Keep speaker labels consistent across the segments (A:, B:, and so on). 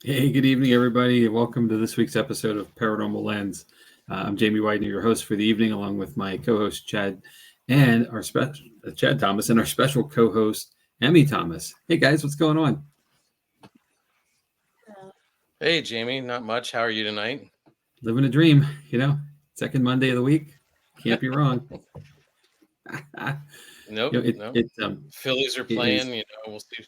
A: Hey, good evening, everybody, and welcome to this week's episode of Paranormal Lens. I'm Jamie Widener, your host for the evening, along with my co-host Chad and our special Chad Thomas and our special co-host Emmett Thomas. Hey, guys, what's going on?
B: Hey, Jamie, not much. How are you tonight?
A: Living a dream, second Monday of the week. Can't be wrong.
B: Nope, nope. Phillies are
A: it
B: playing.
A: is.
B: We'll see.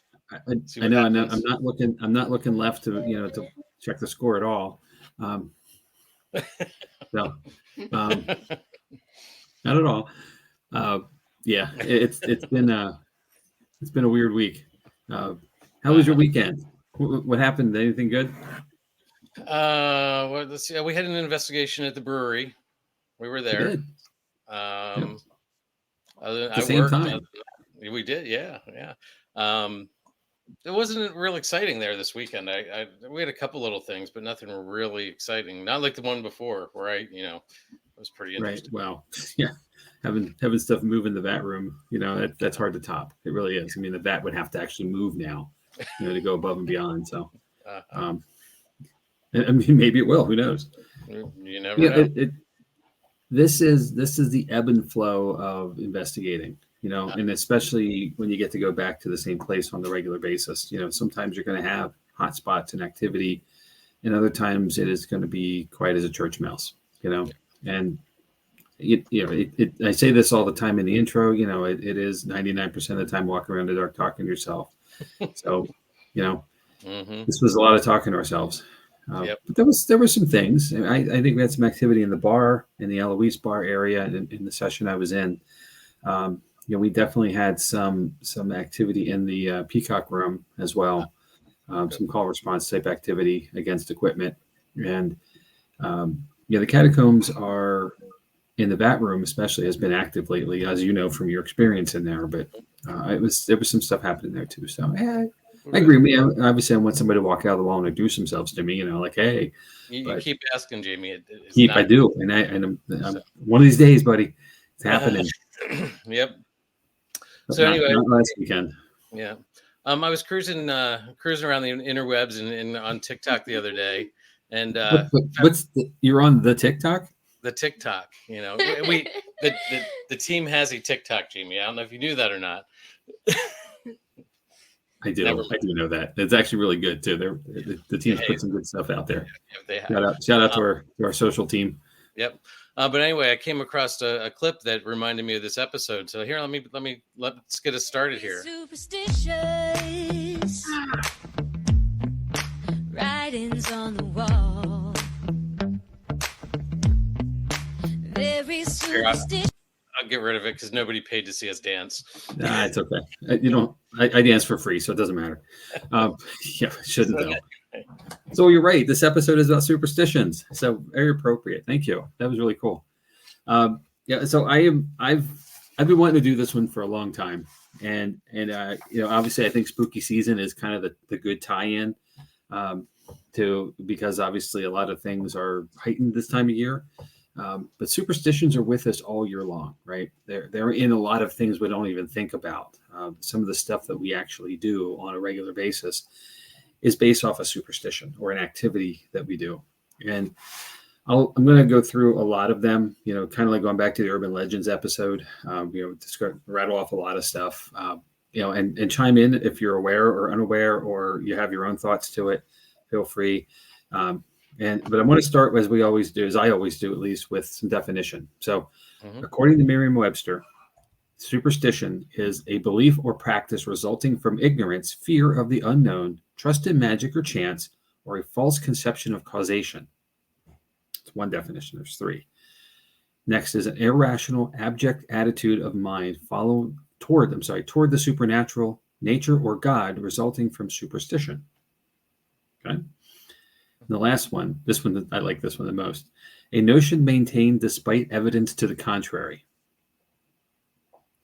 B: See
A: I
B: what
A: know.
B: happens.
A: I'm not looking. I'm not looking left to check the score at all. No, not at all. Yeah, it's been a weird week. How was your weekend? What happened? Anything good?
B: Well, let's see. We had an investigation at the brewery. We were there.
A: Good.
B: At
A: the same time.
B: We did. Yeah. It wasn't real exciting there this weekend. We had a couple little things, but nothing really exciting. Not like the one before, where it was pretty interesting.
A: Right. Well, yeah. Having stuff move in the vat room, that's hard to top. It really is. I mean, the vat would have to actually move now, to go above and beyond. So, I mean, maybe it will. Who knows?
B: You never know.
A: This is the ebb and flow of investigating, and especially when you get to go back to the same place on the regular basis. Sometimes you're going to have hot spots and activity, and other times it is going to be quiet as a church mouse. And I say this all the time in the intro. It is 99% of the time walking around the dark talking to yourself. So, this was a lot of talking to ourselves. But there were some things. I think we had some activity in the bar, in the Eloise bar area, in the session I was in. We definitely had some activity in the Peacock room as well. Some call response type activity against equipment, and the catacombs are in the vat room, especially, has been active lately, as you know from your experience in there. But there was some stuff happening there too. So I agree with me. Obviously, I want somebody to walk out of the wall and introduce themselves to me. Like, hey,
B: you keep asking, Jamie.
A: I do, and I'm one of these days, buddy, it's happening.
B: Yep.
A: But
B: so anyway,
A: not last weekend.
B: Yeah. I was cruising around the interwebs and on TikTok the other day, and
A: you're on the TikTok?
B: The TikTok, the team has a TikTok, Jamie. I don't know if you knew that or not.
A: I do. I do know that. It's actually really good too. The team's put some good stuff out there.
B: They have.
A: Shout out to our social team.
B: Yep. But anyway, I came across a clip that reminded me of this episode. So here, let's get us started here.
C: Superstitions, writings on the wall. Very superstitious.
B: I'll get rid of it because nobody paid to see us dance.
A: Nah, it's okay. I dance for free, so it doesn't matter. Shouldn't though. So you're right. This episode is about superstitions, so very appropriate. Thank you. That was really cool. So I've been wanting to do this one for a long time, and obviously I think spooky season is kind of the good tie-in because obviously a lot of things are heightened this time of year. But superstitions are with us all year long, right? They're in a lot of things we don't even think about. Some of the stuff that we actually do on a regular basis is based off a superstition or an activity that we do. And I'm going to go through a lot of them, kind of like going back to the urban legends episode, just rattle off a lot of stuff, and chime in if you're aware or unaware, or you have your own thoughts to it, feel free. But I want to start, as we always do, as I always do, at least, with some definition. So, according to Merriam-Webster, superstition is a belief or practice resulting from ignorance, fear of the unknown, trust in magic or chance, or a false conception of causation. It's one definition. There's three. Next is an irrational, abject attitude of mind toward the supernatural, nature, or God, resulting from superstition. Okay. The last one, I like this one the most. A notion maintained despite evidence to the contrary.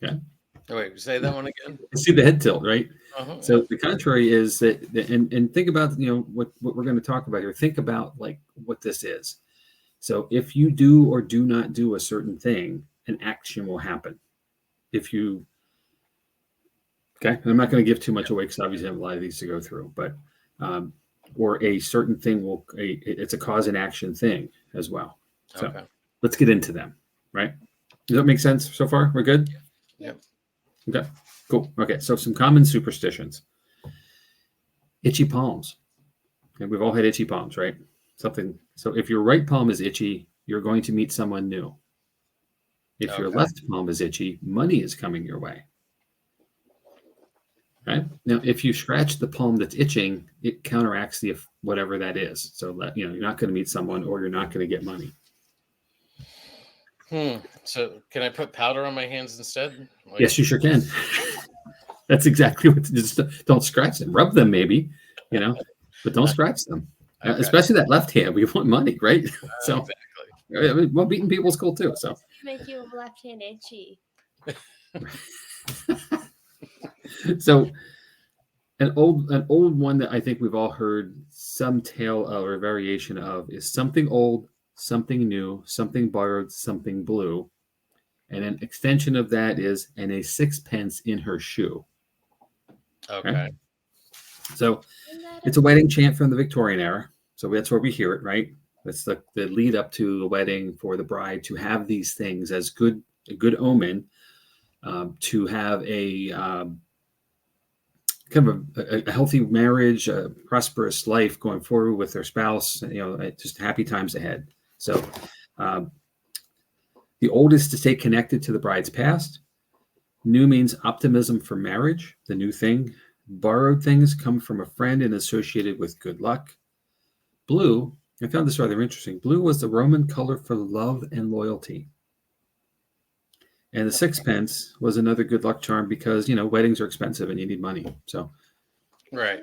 A: Okay.
B: Oh, wait, say that one again.
A: You see the head tilt, right? So the contrary is that, and think about what we're going to talk about here. Think about like what this is. So if you do or do not do a certain thing, an action will happen. Okay, and I'm not going to give too much away because obviously I have a lot of these to go through, but or a certain thing it's a cause and action thing as well. So
B: Okay.
A: let's get into them, right? Does that make sense so far? We're good?
B: Yep.
A: Okay, cool. Okay, so some common superstitions. Itchy palms. And we've all had itchy palms, right? So if your right palm is itchy, you're going to meet someone new. If your
B: Okay.
A: left palm is itchy, money is coming your way. Right? Now, if you scratch the palm that's itching, it counteracts whatever that is. So that, you're not going to meet someone, or you're not going to get money.
B: So can I put powder on my hands instead?
A: Yes, you sure can. That's exactly what. Just don't scratch them. Rub them, maybe, but don't scratch them.
B: Okay.
A: Especially that left hand. We want money, right? So,
B: Exactly.
A: well, beating people's cool too. So,
D: Make your left hand itchy.
A: so an old one that I think we've all heard some tale of or variation of is something old, something new, something borrowed, something blue, and an extension of that is and a sixpence in her shoe.
B: Okay.
A: Right? So it's a wedding chant from the Victorian era. So that's where we hear it, right? That's the lead up to the wedding for the bride to have these things as a good omen, to have a kind of a healthy marriage, a prosperous life going forward with their spouse, just happy times ahead. So the old is to stay connected to the bride's past. New means optimism for marriage, the new thing. Borrowed things come from a friend and associated with good luck. Blue, I found this rather interesting. Blue was the Roman color for love and loyalty. And the sixpence was another good luck charm because, weddings are expensive and you need money. So,
B: Right.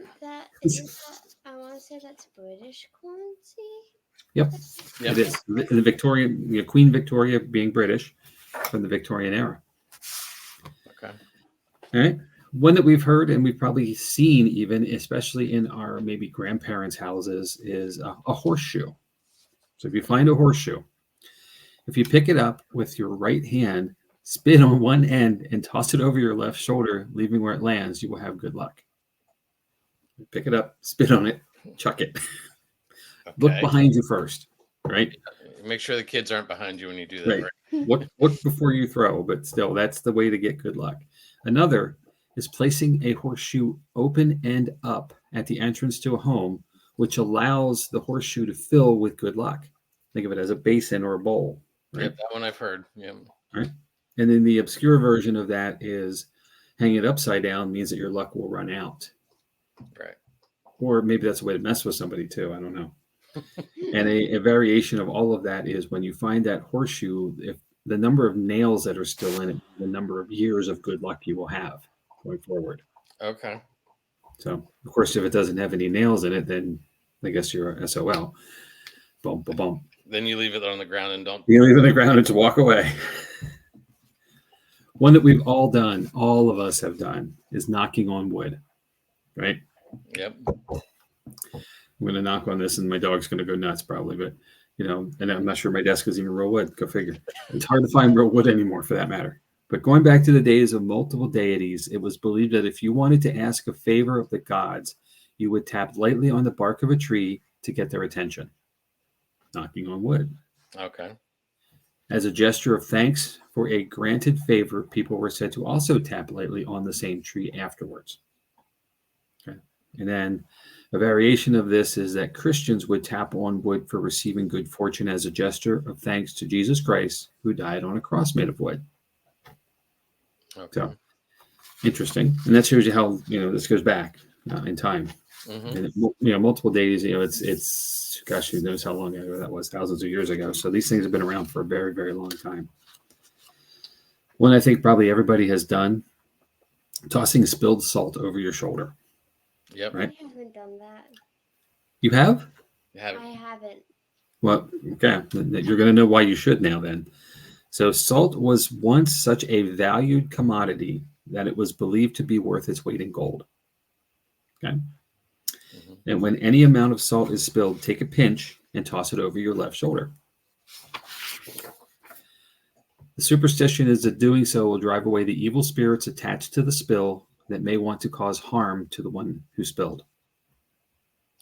D: Isn't that, I want to say that's British currency?
A: Yep. It is. The Victorian, Queen Victoria being British from the Victorian era.
B: Okay.
A: All right. One that we've heard and we've probably seen even, especially in our maybe grandparents' houses, is a horseshoe. So if you find a horseshoe, if you pick it up with your right hand, spit on one end and toss it over your left shoulder, leaving where it lands, you will have good luck. Pick it up, spit on it, chuck it. Okay. Look behind you first, right?
B: Make sure the kids aren't behind you when you do that.
A: Right. Look before you throw, but still, that's the way to get good luck. Another is placing a horseshoe open end up at the entrance to a home, which allows the horseshoe to fill with good luck. Think of it as a basin or a bowl. Right?
B: Yep, that one I've heard. Yeah.
A: Right. And then the obscure version of that is hanging it upside down means that your luck will run out.
B: Right.
A: Or maybe that's a way to mess with somebody too. I don't know. And a variation of all of that is when you find that horseshoe, if the number of nails that are still in it, the number of years of good luck you will have going forward.
B: Okay.
A: So, of course, if it doesn't have any nails in it, then I guess you're SOL. Boom, boom, boom.
B: Then you leave it on the ground and don't.
A: You leave it on the ground and just walk away. One that we've all done, all of us have done, is knocking on wood, right?
B: Yep.
A: I'm going to knock on this and my dog's going to go nuts probably, but, and I'm not sure my desk is even real wood. Go figure. It's hard to find real wood anymore for that matter. But going back to the days of multiple deities, it was believed that if you wanted to ask a favor of the gods, you would tap lightly on the bark of a tree to get their attention. Knocking on wood.
B: Okay.
A: As a gesture of thanks for a granted favor, people were said to also tap lightly on the same tree afterwards. Okay. And then a variation of this is that Christians would tap on wood for receiving good fortune as a gesture of thanks to Jesus Christ, who died on a cross made of wood.
B: Okay.
A: So interesting. And that shows you how, this goes back in time. Mm-hmm. And, multiple days, it's gosh, who knows how long ago that was, thousands of years ago. So these things have been around for a very, very long time. One I think probably everybody has done, tossing spilled salt over your shoulder.
B: Yep.
A: Right?
D: I haven't done that.
A: You have?
D: I haven't.
A: Well, okay. You're going to know why you should now then. So salt was once such a valued commodity that it was believed to be worth its weight in gold. Okay. Mm-hmm. And when any amount of salt is spilled, take a pinch and toss it over your left shoulder. The superstition is that doing so will drive away the evil spirits attached to the spill that may want to cause harm to the one who spilled.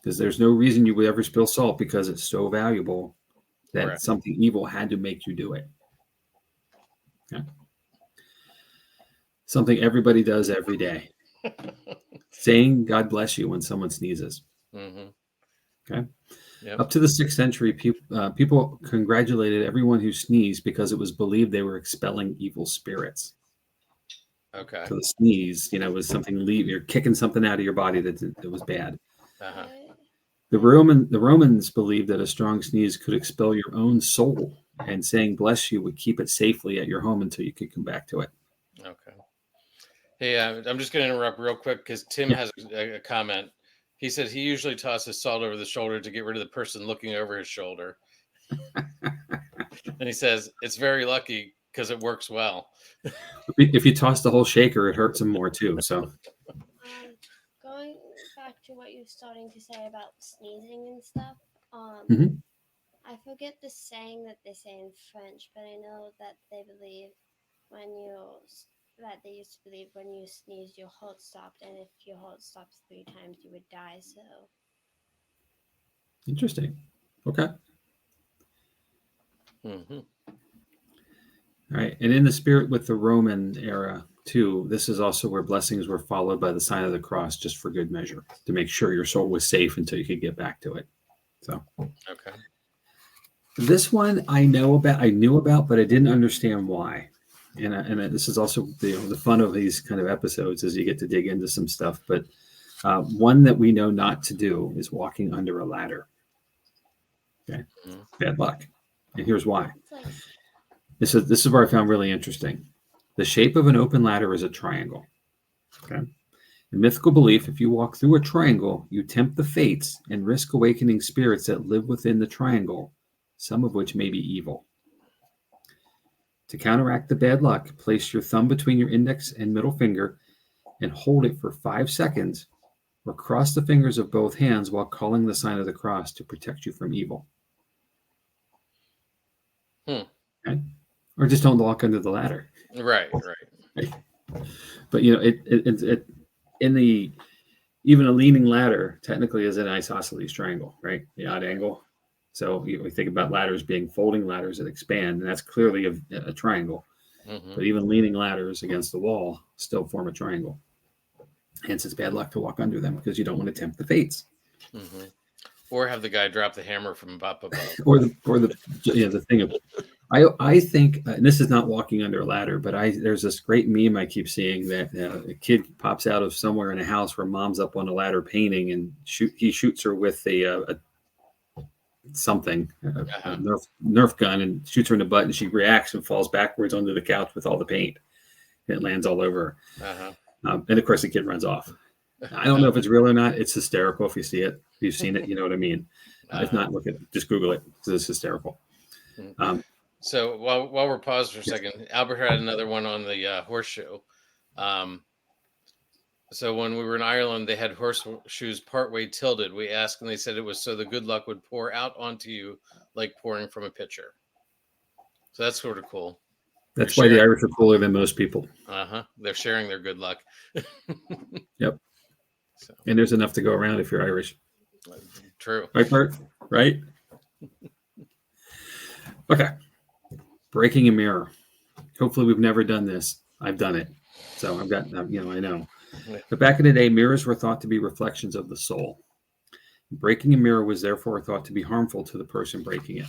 A: because there's no reason you would ever spill salt because it's so valuable that
B: Right.
A: something evil had to make you do it. Okay. Something everybody does every day. Saying God bless you when someone sneezes.
B: Mm-hmm.
A: Okay.
B: Yep.
A: Up to the 6th century, people congratulated everyone who sneezed because it was believed they were expelling evil spirits.
B: Okay.
A: So the sneeze, was something you're kicking something out of your body that was bad.
B: Uh-huh.
A: The Romans believed that a strong sneeze could expel your own soul, and saying bless you would keep it safely at your home until you could come back to it.
B: Okay. Hey, I'm just going to interrupt real quick because Tim has a comment. He said he usually tosses salt over the shoulder to get rid of the person looking over his shoulder. And he says it's very lucky because it works well.
A: If you toss the whole shaker, it hurts them more too. So
D: Going back to what you're starting to say about sneezing and stuff,
A: Mhm.
D: I forget the saying that they say in French, but I know that they believe that they used to believe when you sneezed, your heart stopped, and if your heart stops 3 times, you would die. So
A: Interesting. Okay.
B: Mm-hmm.
A: All right. And in the spirit with the Roman era too, this is also where blessings were followed by the sign of the cross, just for good measure, to make sure your soul was safe until you could get back to it. So
B: Okay.
A: this one I knew about, but I didn't understand why. And this is also the fun of these kind of episodes is you get to dig into some stuff. But one that we know not to do is walking under a ladder. Okay, bad luck. And here's why.
D: it's like
A: This is where I found really interesting. The shape of an open ladder is a triangle. Okay. In mythical belief, if you walk through a triangle, you tempt the fates and risk awakening spirits that live within the triangle, some of which may be evil. To counteract the bad luck, place your thumb between your index and middle finger and hold it for 5 seconds, or cross the fingers of both hands while calling the sign of the cross to protect you from evil. Okay? Or just don't walk under the ladder.
B: Right.
A: But it in the even a leaning ladder technically is an isosceles triangle, right? The odd angle. So we think about ladders being folding ladders that expand, and that's clearly a triangle.
B: Mm-hmm.
A: But even leaning ladders against the wall still form a triangle. Hence, it's bad luck to walk under them because you don't want to tempt the fates.
B: Mm-hmm. Or have the guy drop the hammer from up above.
A: or the thing of I think, and this is not walking under a ladder, but there's this great meme I keep seeing that a kid pops out of somewhere in a house where mom's up on a ladder painting, and he shoots her with a Nerf gun, and shoots her in the butt, and she reacts and falls backwards onto the couch with all the paint. And it lands all over her.
B: Uh-huh.
A: And of course, the kid runs off. I don't know if it's real or not. It's hysterical. If you see it, if you've seen it, you know what I mean. If not, look at it. Just Google it. It's hysterical.
B: So while we're paused for a second, Albert had another one on the horseshoe. So when we were in Ireland, they had horseshoes partway tilted. We asked, and they said it was so the good luck would pour out onto you like pouring from a pitcher. So that's sort of cool.
A: That's why the Irish are cooler than most people.
B: They're sharing their good luck.
A: Yep. So. And there's enough to go around if you're Irish.
B: True.
A: Right, Bert? Right? Okay. Breaking a mirror. Hopefully we've never done this. I've done it. So I've got, I know. But back in the day, mirrors were thought to be reflections of the soul. Breaking a mirror was therefore thought to be harmful to the person breaking it.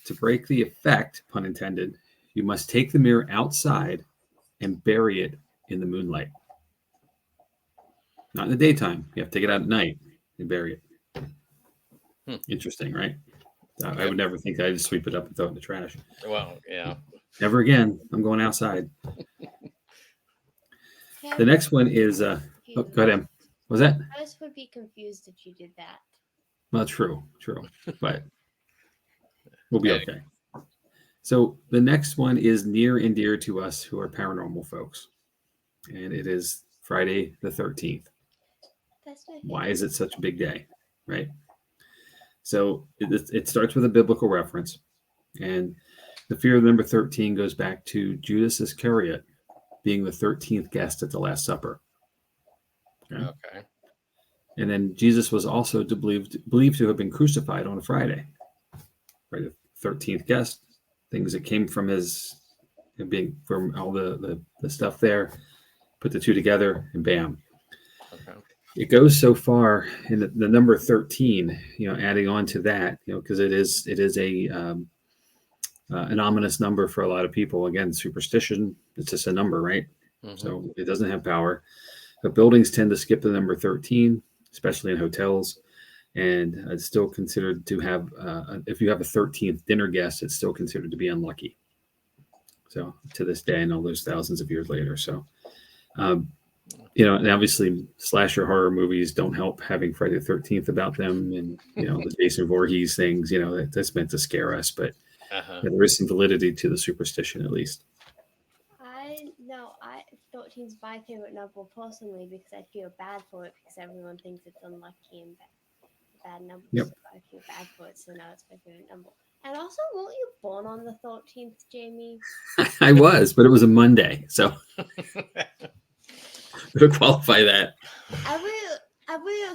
A: To break the effect, pun intended, you must take the mirror outside and bury it in the moonlight. Not in the daytime. You have to take it out at night and bury it. Interesting, right? I would never think I'd just sweep it up and throw it in the trash.
B: Well, yeah.
A: Never again. I'm going outside. The next one is, go ahead, Em. Was that?
D: I just would be confused if you did that.
A: Well, true. But we'll be okay. So the next one is near and dear to us who are paranormal folks. And it is Friday the 13th. Why is it such a big day? Right? So it starts with a biblical reference. And the fear of the number 13 goes back to Judas Iscariot being the 13th guest at the Last Supper. Okay. And then Jesus was also believed to have been crucified on a Friday. Right, the 13th guest, things that came from his being from all the stuff there, put the two together, and bam.
B: Okay.
A: It goes so far in the number 13, adding on to that, because it is a an ominous number for a lot of people. Again, superstition, it's just a number, right?
B: Mm-hmm.
A: So it doesn't have power. But buildings tend to skip the number 13, especially in hotels. And it's still considered to have, if you have a 13th dinner guest, it's still considered to be unlucky. So to this day, and all those thousands of years later. So, and obviously slasher horror movies don't help having Friday the 13th about them. And, the Jason Voorhees things, that's meant to scare us. But there is some validity to the superstition, at least.
D: 13 is my favorite number personally because I feel bad for it because everyone thinks it's unlucky and bad numbers.
A: Yep.
D: So I feel bad for it, so now it's my favorite number. And also, weren't you born on the 13th, Jamie?
A: I was, but it was a Monday, so to qualify that.
D: Every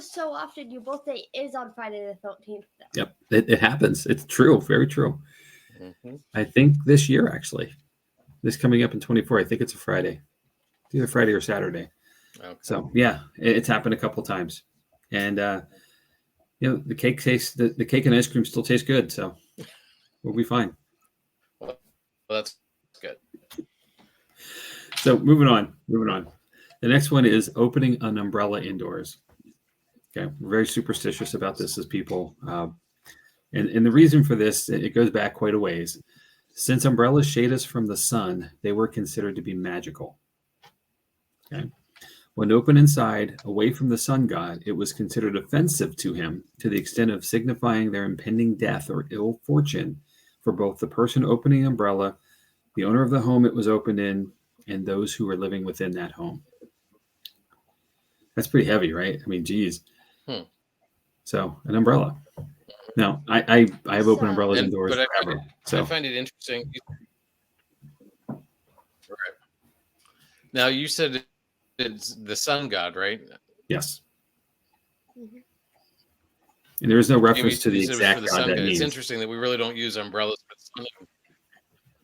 D: so often, your birthday is on Friday the 13th. Though.
A: Yep, it happens. It's true, very true.
B: Mm-hmm.
A: I think this year, actually, this coming up in 24, I think it's a Friday. It's either Friday or Saturday. Okay. So, yeah, it's happened a couple times. And, the cake tastes, the cake and ice cream still taste good, so we'll be fine.
B: Well, that's good.
A: So, moving on. The next one is opening an umbrella indoors. Okay, we're very superstitious about this as people. And the reason for this, it goes back quite a ways. Since umbrellas shade us from the sun, they were considered to be magical. Okay. When open inside, away from the sun god, it was considered offensive to him to the extent of signifying their impending death or ill fortune for both the person opening the umbrella, the owner of the home it was opened in, and those who were living within that home. That's pretty heavy, right? I mean, geez. So, an umbrella. Now, I have open umbrellas indoors forever.
B: I find it interesting. Right. Now, you said it's the sun god, right?
A: Yes. Mm-hmm. And there is no reference to the exact
B: the
A: god that means.
B: It's interesting that we really don't use umbrellas for the sun.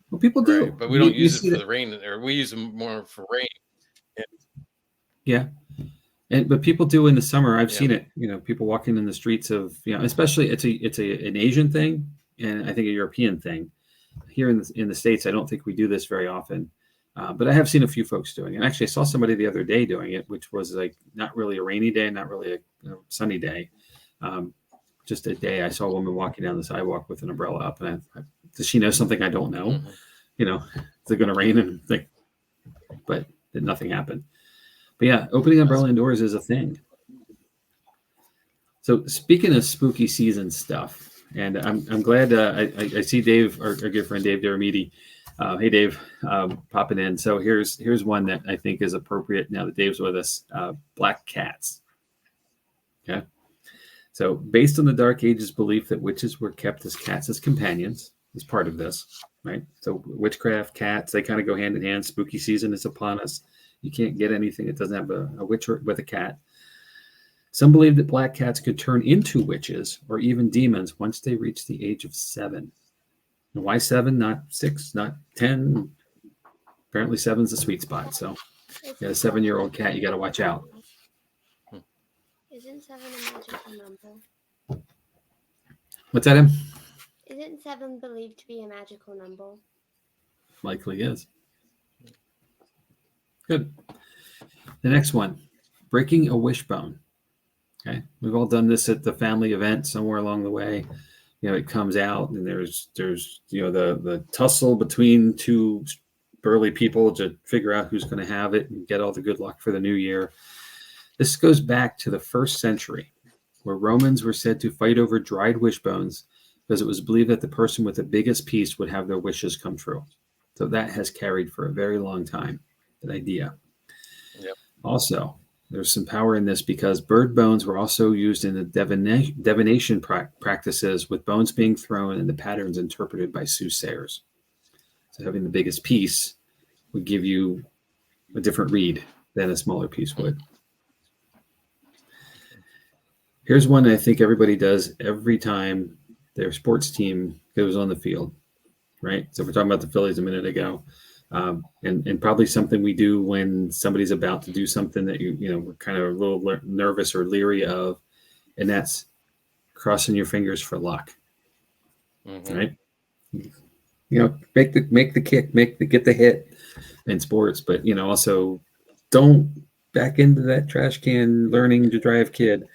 A: Well, people do.
B: Right, but we don't use it for the rain, or we use them more for rain.
A: Yeah. But people do in the summer. I've seen it. People walking in the streets of, especially it's an Asian thing, and I think a European thing. Here in the States, I don't think we do this very often, but I have seen a few folks doing it. And actually, I saw somebody the other day doing it, which was like not really a rainy day, not really a sunny day, just a day. I saw a woman walking down the sidewalk with an umbrella up, and does she know something I don't know? Mm-hmm. Is it going to rain? And but nothing happened. But yeah, opening umbrella indoors is a thing. So speaking of spooky season stuff, and I'm glad I see Dave, our good friend Dave Deramiti. Hey Dave, popping in. So here's one that I think is appropriate now that Dave's with us. Black cats. Okay. So based on the Dark Ages belief that witches were kept as cats as companions is part of this, right? So witchcraft, cats, they kind of go hand in hand. Spooky season is upon us. You can't get anything that doesn't have a witch with a cat. Some believe that black cats could turn into witches or even demons once they reach the age of 7. And why 7, not 6, not 10? Apparently 7's the sweet spot. So you got a 7-year-old cat, you got to watch out.
D: Isn't 7 a magical number?
A: What's that, Em?
D: Isn't 7 believed to be a magical number?
A: Likely is. Good. The next one, breaking a wishbone. Okay, we've all done this at the family event somewhere along the way. It comes out, and there's the tussle between two burly people to figure out who's going to have it and get all the good luck for the new year. This goes back to the 1st century, where Romans were said to fight over dried wishbones because it was believed that the person with the biggest piece would have their wishes come true. So that has carried for a very long time. That idea. Yep. Also, there's some power in this because bird bones were also used in the divination practices, with bones being thrown and the patterns interpreted by soothsayers. So having the biggest piece would give you a different read than a smaller piece would. Here's one I think everybody does every time their sports team goes on the field, right? So we're talking about the Phillies a minute ago, and probably something we do when somebody's about to do something that we're kind of a little nervous or leery of, and that's crossing your fingers for luck, right? Make the kick, get the hit in sports, but also don't back into that trash can learning to drive kid.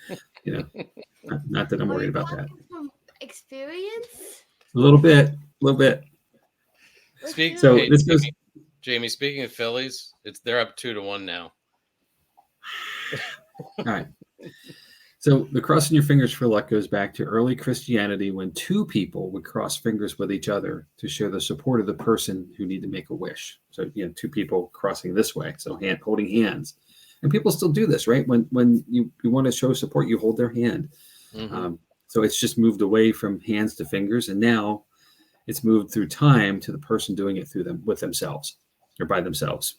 A: Not that I'm worried about that.
D: From experience?
A: A little bit. So
B: Hey,
A: this goes.
B: Jamie, speaking of Phillies, they're up 2-1 now.
A: All right. So the crossing your fingers for luck goes back to early Christianity when two people would cross fingers with each other to show the support of the person who need to make a wish. So two people crossing this way, so holding hands, and people still do this, right? When you want to show support, you hold their hand. So it's just moved away from hands to fingers, and now it's moved through time to the person doing it with themselves or by themselves.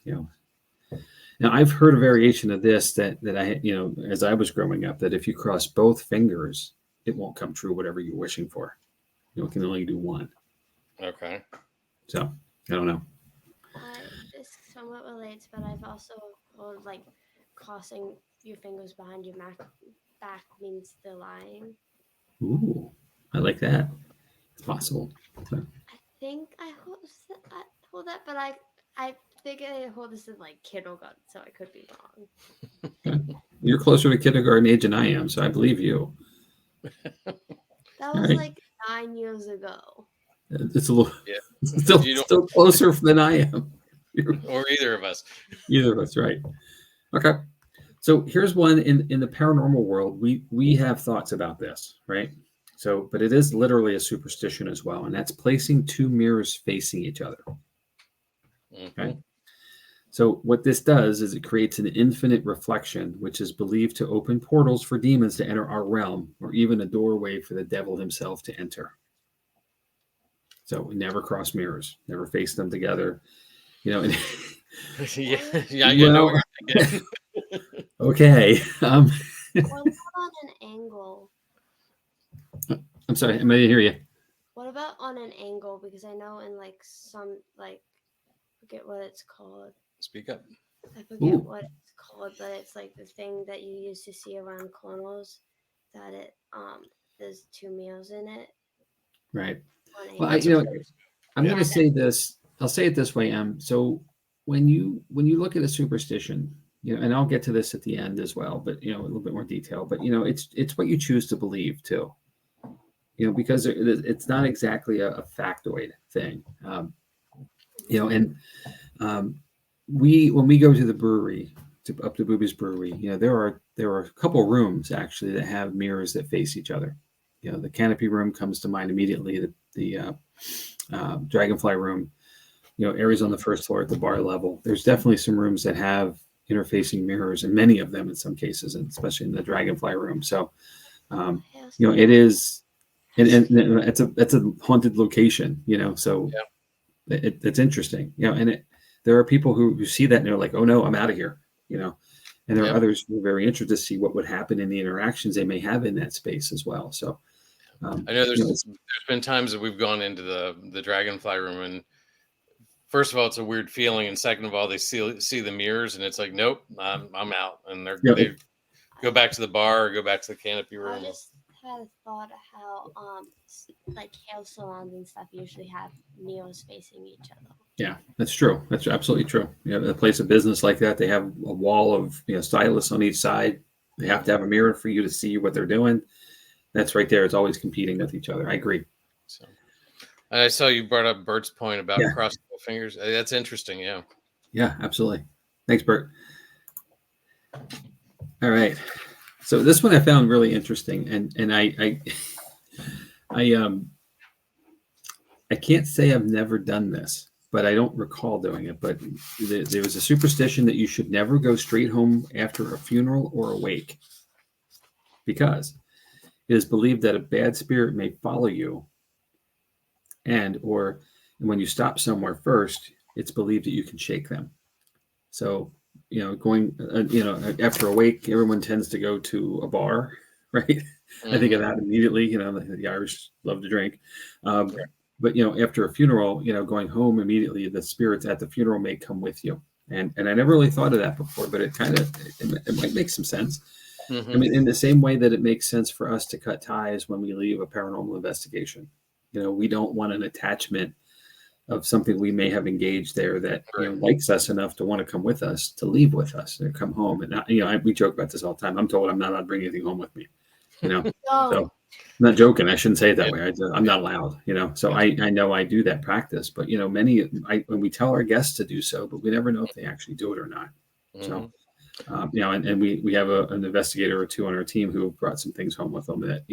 A: Now I've heard a variation of this that I as I was growing up, that if you cross both fingers, it won't come true whatever you're wishing for. You can only do one.
B: Okay.
A: So I don't know.
D: This somewhat relates, but I've also heard like crossing your fingers behind your back means they're lying.
A: Ooh, I like that. It's possible. So.
D: I think I hold that, but I think I hold this in like kindergarten, so I could be wrong.
A: Okay. You're closer to kindergarten age than I am, so I believe you.
D: That was like 9 years ago.
A: It's a little,
B: yeah.
A: still closer than I am.
B: Or either of us.
A: Either of us, right? Okay. So here's one in the paranormal world. We have thoughts about this, right? So, but it is literally a superstition as well, and that's placing two mirrors facing each other. Okay. So what this does is it creates an infinite reflection, which is believed to open portals for demons to enter our realm, or even a doorway for the devil himself to enter. So we never cross mirrors, never face them together. And
B: yeah.
A: Okay.
D: What about on an angle?
A: I'm sorry, I didn't hear you.
D: What about on an angle? Because I know in like some forget what it's called.
B: Speak up.
D: I forget what it's called, but it's like the thing that you used to see around corners that there's two mirrors in it.
A: Right. Well, I'm going to say this. I'll say it this way, So when you look at a superstition, and I'll get to this at the end as well, but a little bit more detail. But it's what you choose to believe too. Because it's not exactly a factoid thing. When we go to the brewery, up to Booby's Brewery, there are a couple rooms actually that have mirrors that face each other. The canopy room comes to mind immediately. The dragonfly room, areas on the first floor at the bar level. There's definitely some rooms that have interfacing mirrors, and many of them in some cases, and especially in the dragonfly room. So, it is, and it's a haunted location. So it's interesting. And there are people who see that and they're like, oh no, I'm out of here. And there are others who are very interested to see what would happen in the interactions they may have in that space as well. So.
B: I know there's been times that we've gone into the dragonfly room, and first of all, it's a weird feeling, and second of all, they see the mirrors, and it's like, nope, I'm out, and they go back to the bar or go back to the canopy room.
D: I just had a thought of how like hair salons and stuff usually have mirrors facing each other.
A: Yeah, that's true. That's absolutely true. A place of business like that, they have a wall of stylists on each side. They have to have a mirror for you to see what they're doing. That's right there. It's always competing with each other. I agree.
B: So, and I saw you brought up Bert's point about crossing the fingers. That's interesting. Yeah.
A: Yeah, absolutely. Thanks, Bert. All right. So this one I found really interesting, and I can't say I've never done this, but I don't recall doing it. But there was a superstition that you should never go straight home after a funeral or a wake, because it is believed that a bad spirit may follow you, and when you stop somewhere first, it's believed that you can shake them. So, going, after a wake, everyone tends to go to a bar, right? I think of that immediately. The Irish love to drink. But after a funeral, going home immediately, the spirits at the funeral may come with you. And I never really thought of that before, but it might make some sense. I mean, in the same way that it makes sense for us to cut ties when we leave a paranormal investigation. We don't want an attachment of something we may have engaged there that likes us enough to want to come with us, to leave with us, and come home. And we joke about this all the time. I'm told I'm not allowed to bring anything home with me. So I'm not joking. I shouldn't say it that way. I'm not allowed. So I know I do that practice, but when we tell our guests to do so, but we never know if they actually do it or not. So. And we have an investigator or two on our team who brought some things home with them that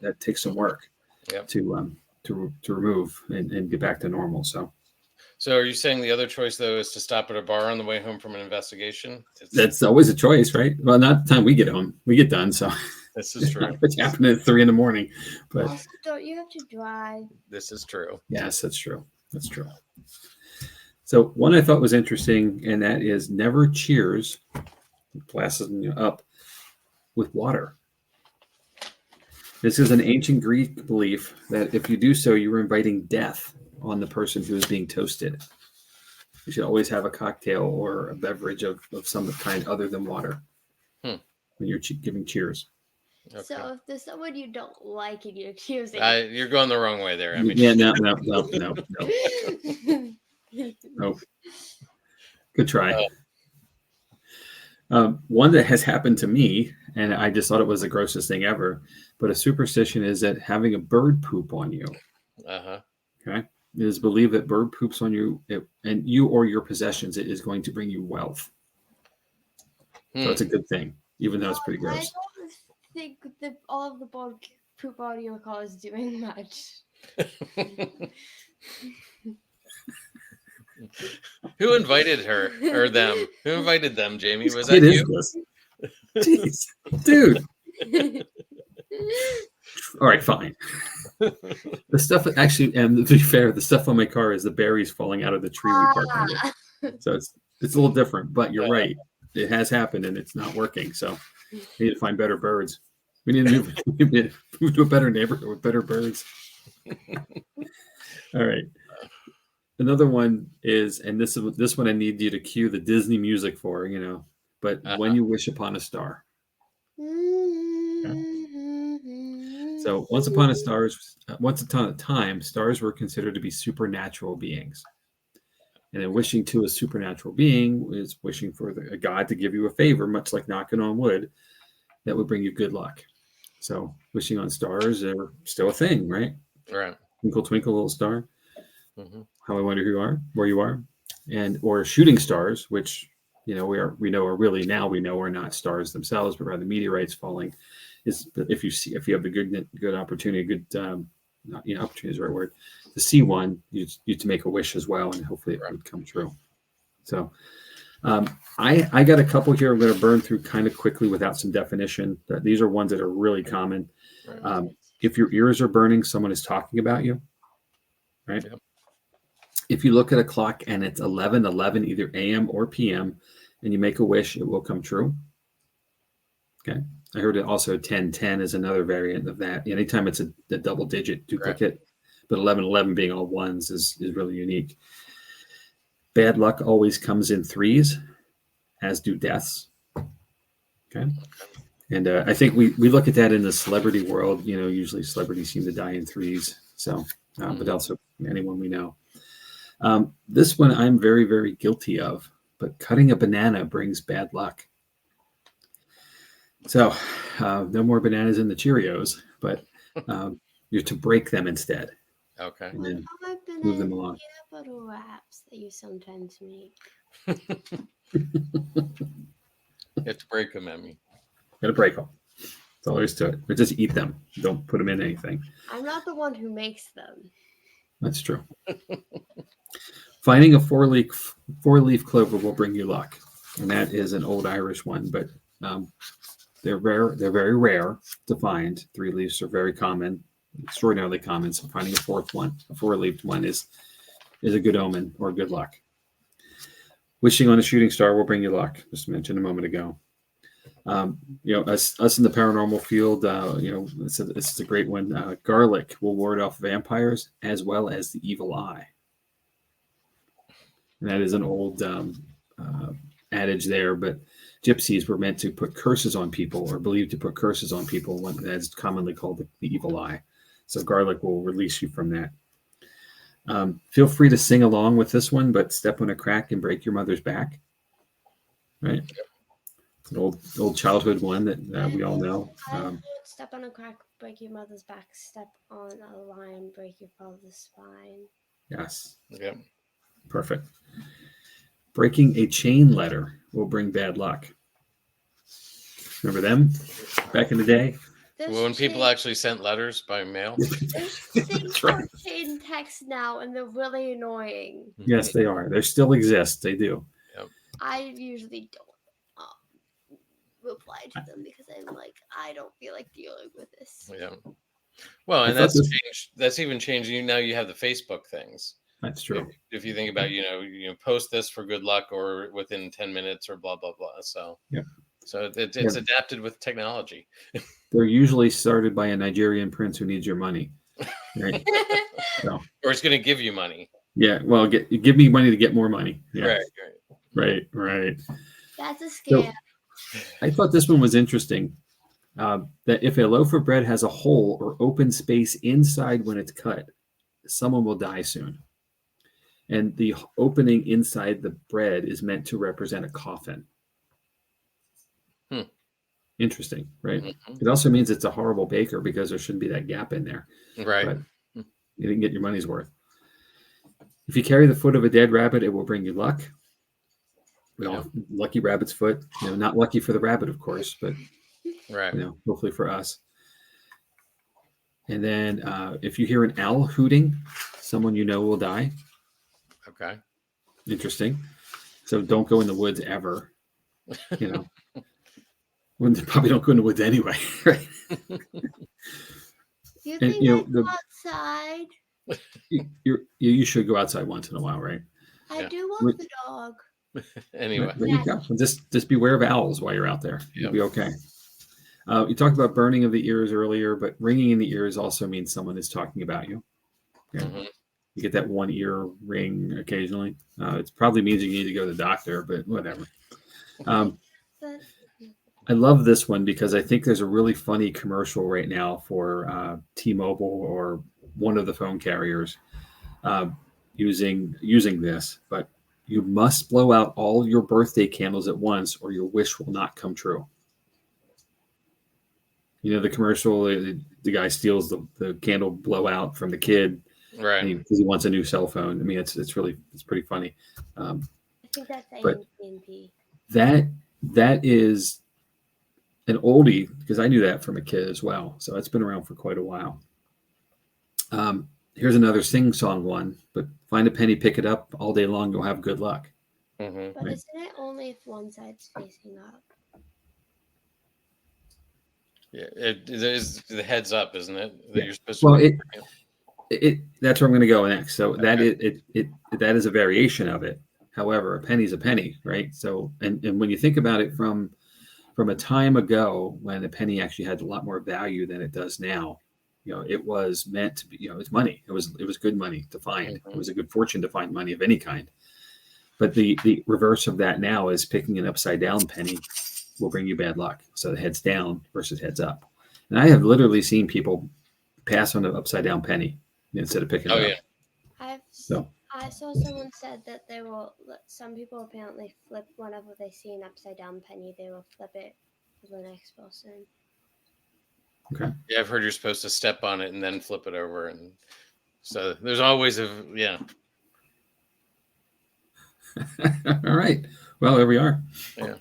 A: that takes some work to remove and get back to normal. So
B: are you saying the other choice though is to stop at a bar on the way home from an investigation?
A: That's always a choice, right? Well, not the time we get home, we get done. So
B: this is true.
A: It's happening at 3 a.m, but
D: also, don't you have to drive?
B: This is true.
A: Yes, that's true. That's true. So one I thought was interesting, and that is never cheers glasses up with water. This is an ancient Greek belief that if you do so, you're inviting death on the person who is being toasted. You should always have a cocktail or a beverage of some kind other than water when you're giving cheers.
D: Okay. So if there's someone you don't like and you're choosing,
B: you're going the wrong way there. I mean,
A: yeah, no. Nope. Good try. One that has happened to me, and I just thought it was the grossest thing ever, but a superstition is that having a bird poop on you. Okay. It is believed that bird poops on you and you or your possessions, it is going to bring you wealth. So it's a good thing, even though it's pretty gross.
D: I don't think that all of the bird poop on your car is doing much.
B: Who invited her or them? Who invited them, Jamie? Was that you?
A: Jeez, dude. All right, fine. The stuff actually, and to be fair, the stuff on my car is the berries falling out of the tree we parked under. So it's a little different, but you're right. It has happened and it's not working. So we need to find better birds. We need to move to a better neighborhood with better birds. All right. Another one is, and this one I need you to cue the Disney music for, but when you wish upon a star. Okay. So once upon a time, stars were considered to be supernatural beings. And then wishing to a supernatural being is wishing for a god to give you a favor, much like knocking on wood, that would bring you good luck. So wishing on stars are still a thing, right?
B: Right.
A: Twinkle, twinkle, little star. How I wonder where you are, or shooting stars, which we know are not stars themselves, but rather meteorites falling. Is if you have the good opportunity, opportunity is the right word, to see one, you to make a wish as well, and hopefully it would come true. So I got a couple here I'm going to burn through kind of quickly without some definition. These are ones that are really common. If your ears are burning, someone is talking about you, right? Yep. If you look at a clock and it's 11:11, either AM or PM, and you make a wish, it will come true. Okay. I heard it also 10:10 is another variant of that. Anytime it's a double-digit duplicate, but 11:11 being all ones is really unique. Bad luck always comes in threes, as do deaths. Okay. And I think we look at that in the celebrity world. Usually celebrities seem to die in threes. So, but also anyone we know. This one I'm very, very guilty of, but cutting a banana brings bad luck. So no more bananas in the Cheerios, but you're to break them instead.
B: Okay.
A: And then move them along.
D: Capital wraps that you sometimes make.
B: You have to break them, Emmy.
A: Gotta break them. That's all there is to it. But just eat them. Don't put them in anything.
D: I'm not the one who makes them.
A: That's true. Finding a four-leaf clover will bring you luck, and that is an old Irish one. But they're rare. They're very rare to find. 3 leaves are very common, extraordinarily common. So finding a four-leafed one, is a good omen or good luck. Wishing on a shooting star will bring you luck, just mentioned a moment ago. Us in the paranormal field, it's a great one. Garlic will ward off vampires as well as the evil eye. And that is an old adage there, but gypsies were meant to put curses on people, or believed to put curses on people. That's commonly called the evil eye. So garlic will release you from that. Feel free to sing along with this one, but step on a crack and break your mother's back. Right? An old childhood one that we all know.
D: Step on a crack, break your mother's back. Step on a line, break your father's spine.
A: Yes.
B: Yep.
A: Perfect. Breaking a chain letter will bring bad luck. Remember them back in the day?
B: When people actually sent letters by mail.
D: There's things called chain text now, and they're really annoying.
A: Yes, they are. They still exist. They do.
B: Yep.
D: I usually don't reply to them because I'm like, I don't feel like dealing with this.
B: Yeah. Well, and that's changed. That's even changing. Now you have the Facebook things.
A: That's true.
B: If you think about, post this for good luck or within 10 minutes or blah, blah, blah. So,
A: yeah.
B: So it's adapted with technology.
A: They're usually started by a Nigerian prince who needs your money. Right? So.
B: Or it's going to give you money.
A: Yeah. Well, give me money to get more money. Yeah. Right.
D: That's a scam.
A: So, I thought this one was interesting. That if a loaf of bread has a hole or open space inside when it's cut, someone will die soon. And the opening inside the bread is meant to represent a coffin. Interesting, right? Mm-hmm. It also means it's a horrible baker because there shouldn't be that gap in there.
B: Right.
A: But you didn't get your money's worth. If you carry the foot of a dead rabbit, it will bring you luck. Lucky rabbit's foot. Not lucky for the rabbit, of course, but
B: right.
A: Hopefully for us. And then if you hear an owl hooting, someone will die.
B: Okay.
A: Interesting. So don't go in the woods ever. When they probably don't go in the woods anyway, right?
D: You think go outside?
A: You should go outside once in a while, right?
D: I do walk the dog.
B: Anyway,
A: there you go. Just beware of owls while you're out there. You'll be okay. You talked about burning of the ears earlier, but ringing in the ears also means someone is talking about you. Okay? Mm-hmm. You get that one ear ring occasionally. It probably means you need to go to the doctor, but whatever. I love this one because I think there's a really funny commercial right now for T-Mobile or one of the phone carriers using this. But you must blow out all your birthday candles at once, or your wish will not come true. The commercial, the guy steals the candle blowout from the kid,
B: right?
A: Because he wants a new cell phone. I mean, it's pretty funny.
D: I think that's AT&T.
A: That is an oldie because I knew that from a kid as well. So it's been around for quite a while. Here's another sing-song one, but find a penny, pick it up all day long. You'll have good luck.
B: Mm-hmm.
D: But isn't it only if one side's facing up?
B: Yeah, it is the heads up, isn't it? That
A: yeah.
B: You're supposed
A: to. Well,
B: it
A: that's where I'm going to go next. So that is a variation of it. However, a penny's a penny, right? So and when you think about it from a time ago when a penny actually had a lot more value than it does now, it was meant to be, it's money. It was good money to find. Mm-hmm. It was a good fortune to find money of any kind. But the reverse of that now is picking an upside down penny will bring you bad luck. So the heads down versus heads up. And I have literally seen people pass on an upside down penny instead of picking it up.
D: I saw someone said that some people apparently flip whenever they see an upside down penny, they will flip it to the next person.
A: Okay.
B: Yeah, I've heard you're supposed to step on it and then flip it over. And so there's always
A: All right. Well, there we are.
B: Yeah.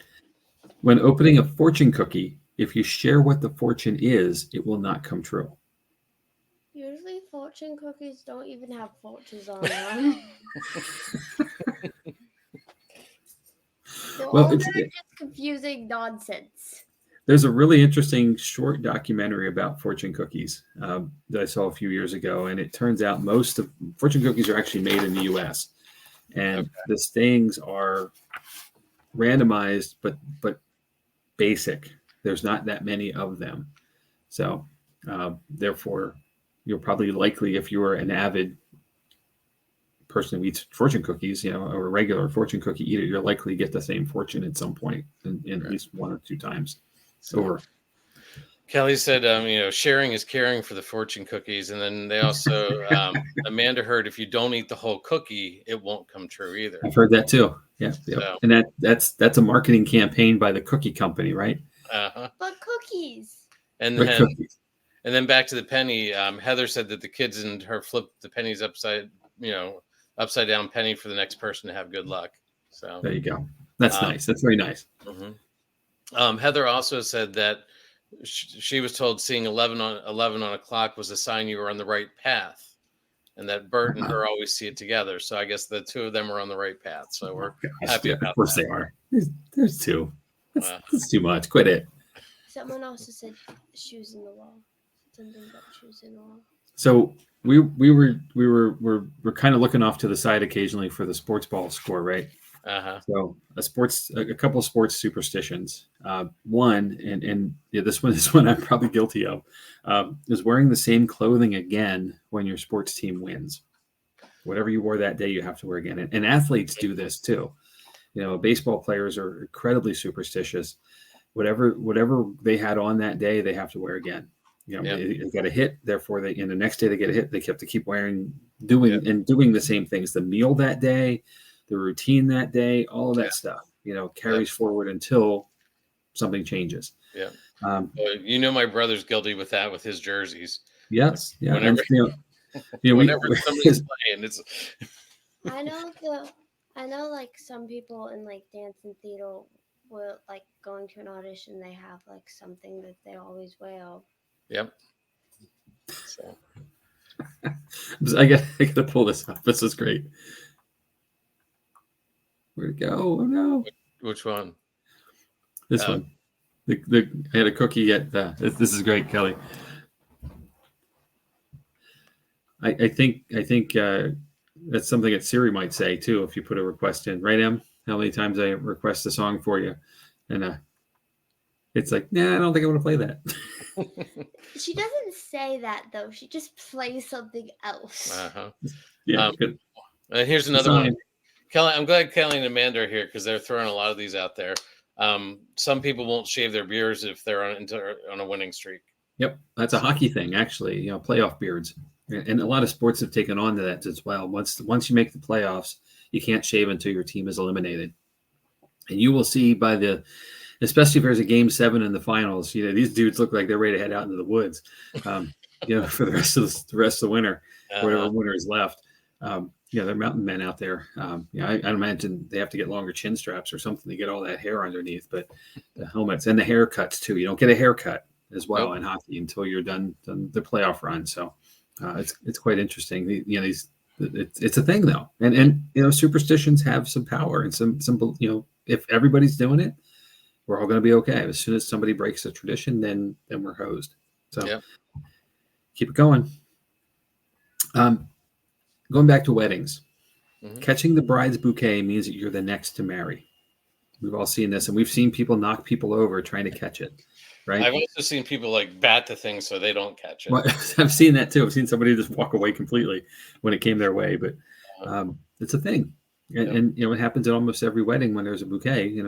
A: When opening a fortune cookie, if you share what the fortune is, it will not come true.
D: Usually fortune cookies don't even have fortunes on them. They're just confusing nonsense.
A: There's a really interesting short documentary about fortune cookies that I saw a few years ago, and it turns out most of fortune cookies are actually made in the U.S. And these things are randomized, but basic. There's not that many of them. So therefore, you're probably likely, if you were an avid person who eats fortune cookies, or a regular fortune cookie eater, you're likely to get the same fortune at some point, in at least one or two times over.
B: Kelly said, sharing is caring for the fortune cookies. And then they also, Amanda heard, if you don't eat the whole cookie, it won't come true either.
A: I've heard that too. Yeah.
B: So,
A: and that's a marketing campaign by the cookie company, right?
D: But cookies.
B: And then back to the penny. Heather said that the kids in her flipped the pennies upside down penny for the next person to have good luck. So
A: there you go. That's nice. That's very nice.
B: Mm-hmm. Heather also said that she was told seeing 11 on a clock was a sign you were on the right path, and that Bert and her always see it together. So I guess the two of them are on the right path. So we're happy about that.
A: Of course they are. There's two. That's too much. Quit it.
D: Someone also said shoes in the wall. Something about shoes in the wall.
A: So we're kind of looking off to the side occasionally for the sports ball score, right? So a couple of sports superstitions. One, and this one I'm probably guilty of, is wearing the same clothing again when your sports team wins. Whatever you wore that day, you have to wear again. And athletes do this too. Baseball players are incredibly superstitious. Whatever they had on that day, they have to wear again. They got a hit, therefore the next day they get a hit. They have to keep doing the same things. The meal that day, the routine that day, all of that stuff, carries forward until something changes. Yeah.
B: My brother's guilty with that with his jerseys.
A: Yes. Yeah.
B: Whenever somebody's playing, it's.
D: I know like some people in like dance and theater will like going to an audition, they have like something that they always wear.
B: Yep.
A: So. I got to pull this up. This is great. Where'd it go? Oh no!
B: Which one?
A: This one. I had a cookie at. This is great, Kelly. I think that's something that Siri might say too if you put a request in, right, Em? How many times I request a song for you, and it's like, nah, I don't think I want to play that.
D: She doesn't say that though. She just plays something else.
A: Yeah. Good.
B: Here's another one. Kelly, I'm glad Kelly and Amanda are here because they're throwing a lot of these out there. Some people won't shave their beards if they're on a winning streak.
A: Yep, that's a hockey thing, actually. Playoff beards, and a lot of sports have taken on to that as well. Once you make the playoffs, you can't shave until your team is eliminated, and you will see especially if there's a game 7 in the finals. These dudes look like they're ready to head out into the woods. For the rest of the winter, whatever winter is left. They're mountain men out there. I imagine they have to get longer chin straps or something to get all that hair underneath. But the helmets and the haircuts too. You don't get a haircut as well in hockey until you're done the playoff run. So it's quite interesting. It's a thing though, and superstitions have some power and some if everybody's doing it, we're all going to be okay. As soon as somebody breaks a tradition, then we're hosed. So keep it going. Going back to weddings, catching the bride's bouquet means that you're the next to marry. We've all seen this, and we've seen people knock people over trying to catch it, right?
B: I've also seen people like bat the thing so they don't catch it.
A: Well, I've seen that too. I've seen somebody just walk away completely when it came their way, but it's a thing. And it happens at almost every wedding when there's a bouquet.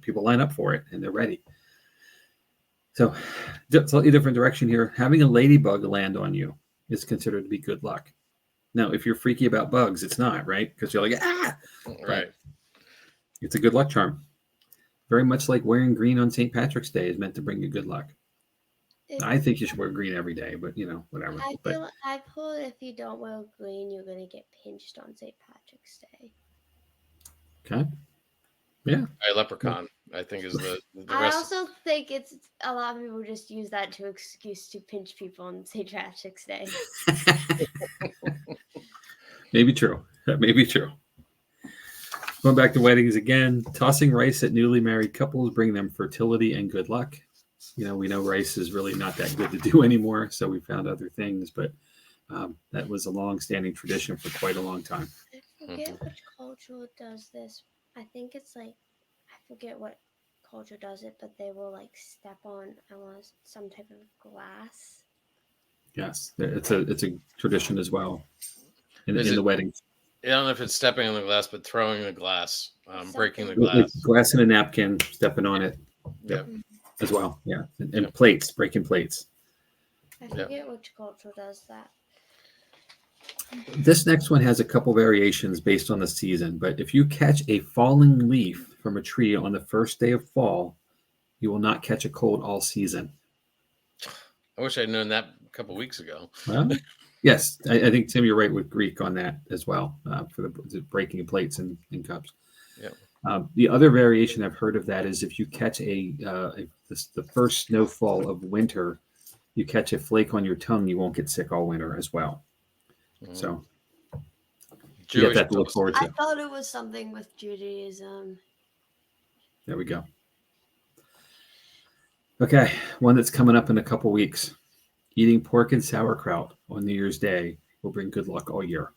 A: People line up for it and they're ready. So, slightly different direction here. Having a ladybug land on you is considered to be good luck. Now, if you're freaky about bugs, it's not, right? Because you're like,
B: right.
A: It's a good luck charm. Very much like wearing green on St. Patrick's Day is meant to bring you good luck. I think you should wear green every day, but whatever.
D: I've heard if you don't wear green, you're going to get pinched on St. Patrick's Day.
A: Okay. Yeah.
B: Leprechaun, I think, is the rest.
D: I also think it's a lot of people just use that to excuse to pinch people on St. Patrick's Day.
A: Maybe true. That may be true. Going back to weddings again, tossing rice at newly married couples bring them fertility and good luck. We know rice is really not that good to do anymore, so we found other things, but that was a long-standing tradition for quite a long time.
D: I forget which culture does this. I think it's like, I forget what culture does it, but they will like step on almost some type of glass.
A: Yes, it's a tradition as well in
B: Is
A: the
B: it-
A: weddings.
B: I don't know if it's stepping on the glass, but throwing the glass, breaking the
D: Something.
A: Like
B: glass.
A: glass in a napkin, stepping on it
B: Yep.
A: as well. Yeah, and
B: Yep.
A: plates, breaking plates.
D: I forget which culture does that.
A: This next one has a couple variations based on the season, but if you catch a falling leaf from a tree on the first day of fall, you will not catch a cold all season.
B: I wish I'd known that a couple weeks ago.
A: Well, yes, I think, Tim, you're right with Greek on that as well, for the breaking of plates and cups.
B: Yep.
A: The other variation I've heard of that is if you catch the first snowfall of winter, you catch a flake on your tongue, you won't get sick all winter as well. So you got that to look forward
D: I
A: to.
D: thought it was something with Judaism.
A: There we go. Okay, one that's coming up in a couple weeks. Eating pork and sauerkraut on New Year's Day will bring good luck all year.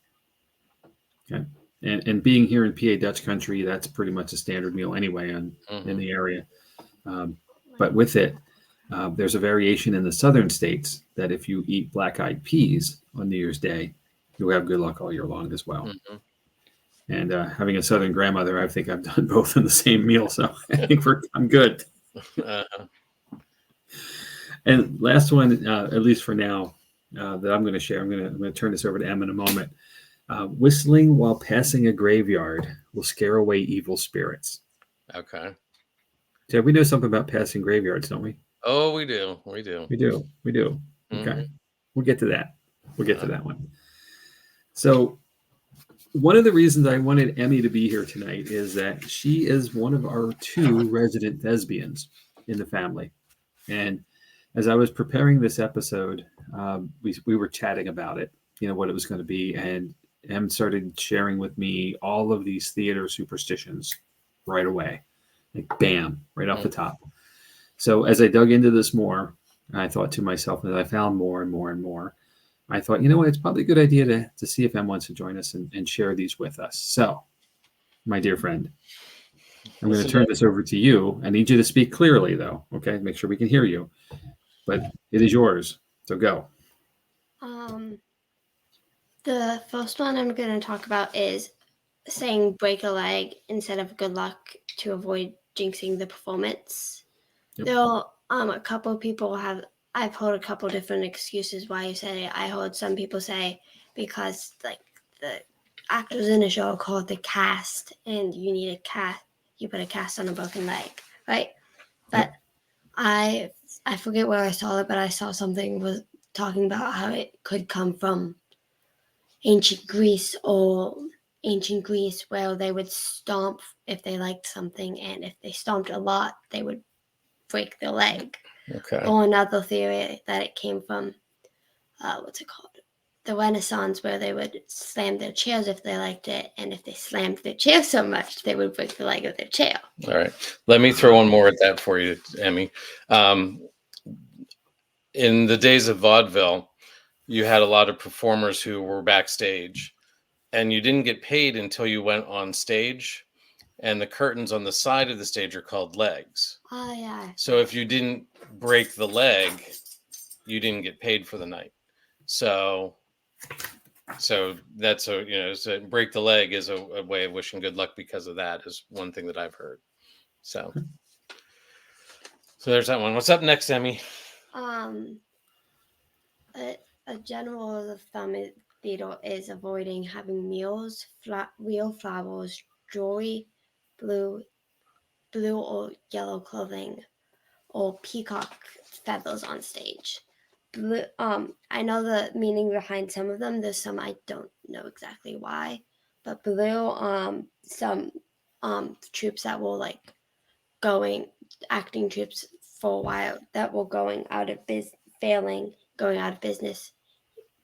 A: Okay, and being here in PA Dutch country, that's pretty much a standard meal anyway in the area. But with it, there's a variation in the southern states that if you eat black-eyed peas on New Year's Day, you'll have good luck all year long as well. And having a southern grandmother, I think I've done both in the same meal, so I think I'm good. And last one, at least for now, that I'm going to share. I'm going to turn this over to Em in a moment. Whistling while passing a graveyard will scare away evil spirits.
B: Okay.
A: So we know something about passing graveyards, don't we?
B: Oh, we do. We do.
A: We do. We do. Okay. We'll get to that. We'll get to that one. So one of the reasons I wanted Emmy to be here tonight is that she is one of our 2 resident thespians in the family. And as I was preparing this episode, we were chatting about it, what it was going to be. And Em started sharing with me all of these theater superstitions right away. Like bam, right off the top. So as I dug into this more, I thought to myself, as I found more and more and more, I thought, it's probably a good idea to see if Em wants to join us and share these with us. So, my dear friend, I'm going to turn this over to you. I need you to speak clearly, though. Okay, make sure we can hear you. But it is yours. So go.
D: The first one I'm going to talk about is saying break a leg instead of good luck to avoid jinxing the performance.
A: Yep.
D: Though a couple of people I've heard a couple different excuses why you say it. I heard some people say because like the actors in the show are called the cast and you need a cast, you put a cast on a broken leg, right? But I forget where I saw it, but I saw something was talking about how it could come from ancient Greece where they would stomp if they liked something, and if they stomped a lot, they would break their leg.
B: Okay.
D: Or another theory that it came from, what's it called? The Renaissance, where they would slam their chairs if they liked it, and if they slammed their chair so much, they would break the leg of their chair.
B: All right. Let me throw one more at that for you, Emmy. In the days of vaudeville, you had a lot of performers who were backstage, and you didn't get paid until you went on stage, and the curtains on the side of the stage are called legs.
D: Oh, yeah.
B: So if you didn't break the leg, you didn't get paid for the night. So that's so break the leg is a way of wishing good luck because of that is one thing that I've heard. So there's that one. What's up next, Emmy?
D: A general rule of thumb in theater is avoiding having meals, real flowers, jewelry, blue or yellow clothing, or peacock feathers on stage. Blue, I know the meaning behind some of them. There's some I don't know exactly why, but blue, some troops that were like acting troops for a while that were going out of business.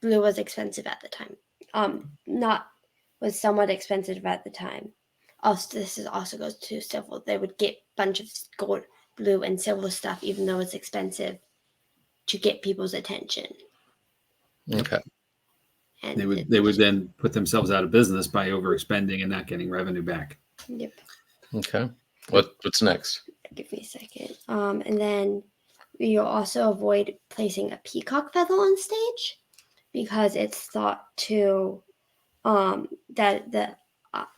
D: Blue was expensive at the time. Was somewhat expensive at the time. Also, this also goes to silver. They would get a bunch of gold, blue, and silver stuff, even though it's expensive, to get people's attention.
B: Okay.
D: And
A: they would then put themselves out of business by overexpending and not getting revenue back.
D: Yep.
B: Okay. What's next?
D: give me a second. And then you'll also avoid placing a peacock feather on stage because it's thought to that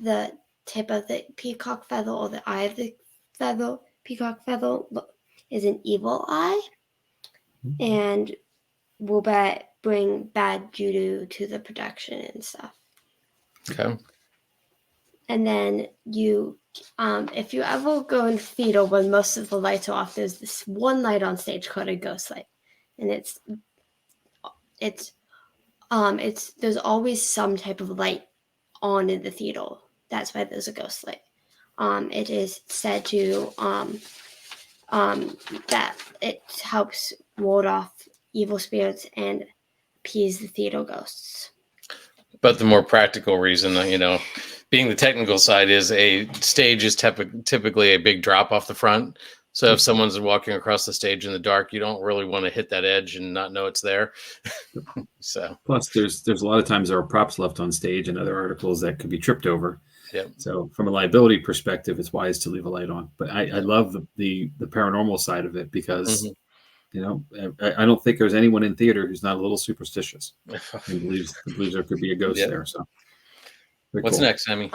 D: the tip of the peacock feather or the eye of the peacock feather is an evil eye and will bring bad juju to the production and stuff.
B: Okay.
D: And then if you ever go in theater when most of the lights are off, there's this one light on stage called a ghost light, and there's always some type of light on in the theater. That's why there's a ghost light. It is said to that it helps ward off evil spirits and appease the theater ghosts.
B: But the more practical reason, being the technical side, is a stage is typically a big drop off the front. So if someone's walking across the stage in the dark, you don't really want to hit that edge and not know it's there. So
A: plus, there's a lot of times there are props left on stage and other articles that could be tripped over.
B: Yep.
A: So from a liability perspective, it's wise to leave a light on. But I love the paranormal side of it because I don't think there's anyone in theater who's not a little superstitious and believes there could be a ghost there. So
B: what's
A: cool.
B: next, Emmy?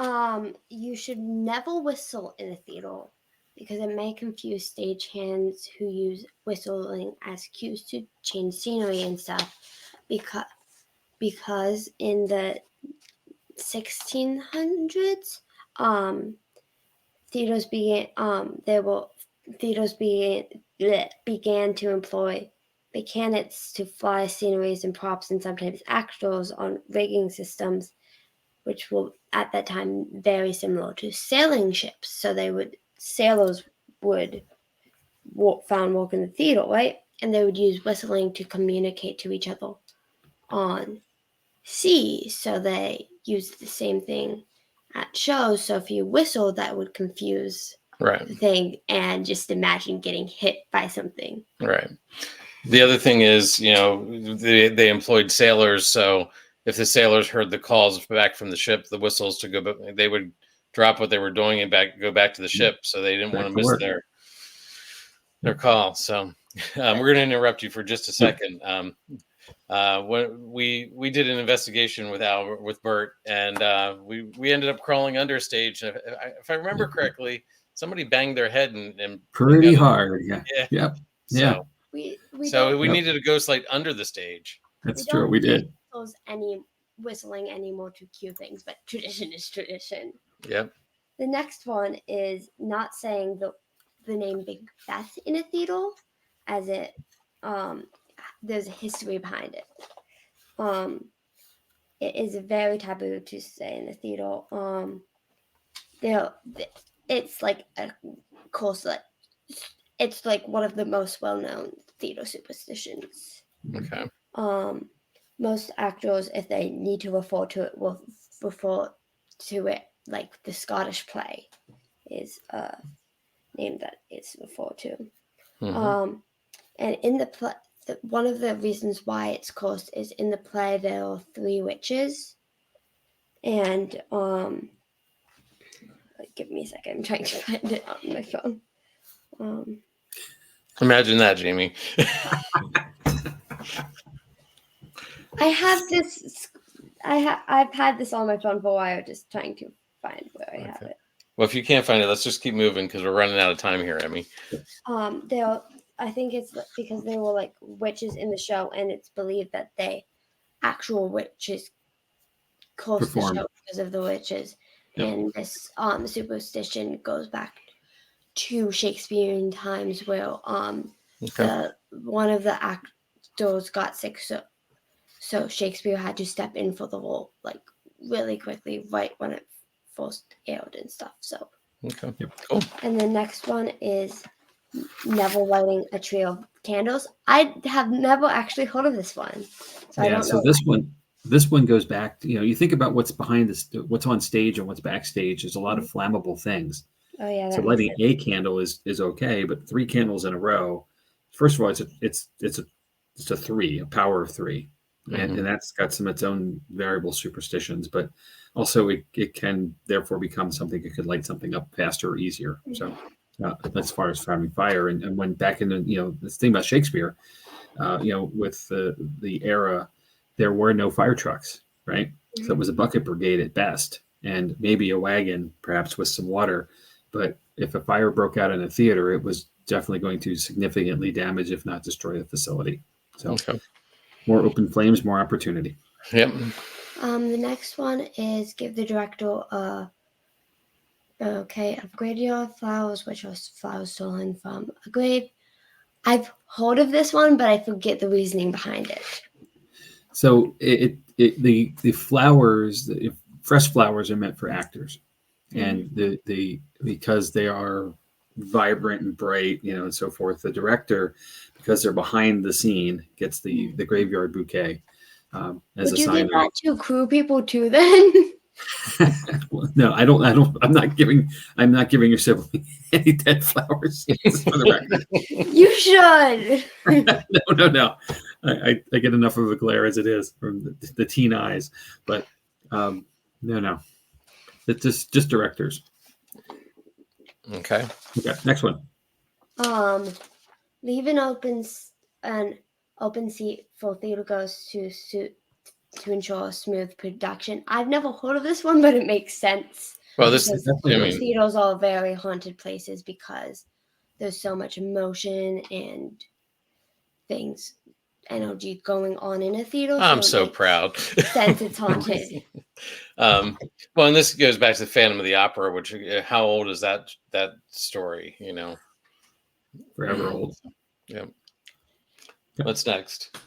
D: You should never whistle in a theater because it may confuse stagehands who use whistling as cues to change scenery and stuff. Because in the 1600s, theaters began to employ mechanics to fly sceneries and props and sometimes actors on rigging systems, which were at that time very similar to sailing ships. So sailors would walk in the theater, right? And they would use whistling to communicate to each other on sea. So they used the same thing at shows. So if you whistle, that would confuse the thing, and just imagine getting hit by something.
B: Right. The other thing is, they employed sailors. So if the sailors heard the calls back from the ship, the whistles to go back, they would drop what they were doing and go back to the ship. So they didn't want to miss their call. So we're going to interrupt you for just a second. When we did an investigation with Bert, and we ended up crawling under stage. If I remember correctly, somebody banged their head and
A: pretty hard. Yeah.
B: Yep.
A: Yeah.
B: So we needed a ghost light under the stage.
A: That's true. We did.
D: Any whistling anymore to cue things, but tradition is tradition.
B: Yep.
D: The next one is not saying the name Big Beth in a theater, as it there's a history behind it. It is very taboo to say in the theater. It's like it's like one of the most well-known theater superstitions.
B: Okay.
D: Most actors, if they need to refer to it, will refer to it like the Scottish play is a name that it's referred to.
B: Mm-hmm.
D: And in the play, one of the reasons why it's cursed is in the play there are 3 witches, and give me a second. I'm trying to find it on my phone.
B: Imagine that, Jamie.
D: I have this. I've had this on my phone for a while, just trying to find where I have it.
B: Well, if you can't find it, let's just keep moving because we're running out of time here, Emmy.
D: I think it's because they were like witches in the show, and it's believed that actual witches caused the show because of the witches. Yep. And this superstition goes back to Shakespearean times, where one of the actors got sick, so Shakespeare had to step in for the role like really quickly, right when it first aired and stuff. So
B: cool.
D: And the next one is never lighting a tree of candles. I have never actually heard of this one, so I don't know.
A: So this one goes back to, you think about what's behind this, what's on stage and what's backstage. There's a lot of flammable things.
D: Oh yeah.
A: So lighting a candle is okay, but 3 candles in a row. First of all, it's a 3, a power of 3, and that's got its own variable superstitions. But also, it can therefore become something that could light something up faster or easier. So as far as having fire. And when back in the this thing about Shakespeare, with the era, there were no fire trucks, right? So it was a bucket brigade at best, and maybe a wagon, perhaps with some water. But if a fire broke out in a theater, it was definitely going to significantly damage, if not destroy, the facility. So more open flames, more opportunity.
B: Yep.
D: The next one is give the director a graveyard of flowers, which are flowers stolen from a grave. I've heard of this one, but I forget the reasoning behind it.
A: So the flowers, fresh flowers, are meant for actors, and because they are vibrant and bright, and so forth. The director, because they're behind the scene, gets the graveyard bouquet as
D: Would
A: a
D: you
A: sign.
D: give that to crew people too? Then
A: no, I don't. I'm not giving your sibling any dead flowers. For the record.
D: You should.
A: No. I get enough of a glare as it is from the teen eyes, but no. It's just directors.
B: Okay.
A: Next one.
D: Leave an open seat for theater goers to ensure smooth production. I've never heard of this one, but it makes sense.
B: Well, this is
D: theaters are very haunted places because there's so much emotion and things, energy going on in a theater.
B: I'm so proud.
D: Since it's haunted.
B: Well, and this goes back to Phantom of the Opera, which how old is that story?
A: Forever old.
B: Yeah. What's next?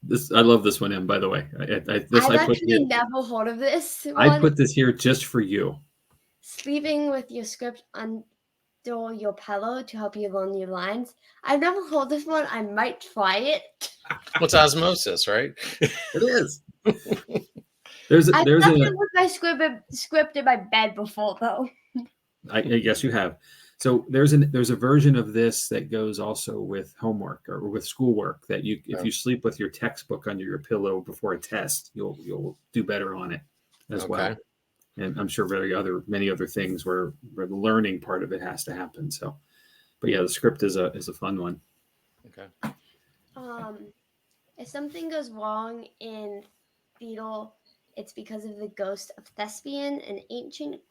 A: This I love this one, Em, by the way.
D: I've actually never heard of this one.
A: I put this here just for you.
D: Sleeping with your script under your pillow to help you learn your lines. I've never heard this one. I might try it.
B: What's osmosis, right?
A: It is. There's
D: I've with my script in my bed before, though.
A: I guess you have. So there's a version of this that goes also with homework or with schoolwork that if you sleep with your textbook under your pillow before a test, you'll do better on it as well. And I'm sure many other things where the learning part of it has to happen. So, but yeah, the script is a fun one.
B: Okay.
D: If something goes wrong in theater, it's because of the ghost of Thespian, an ancient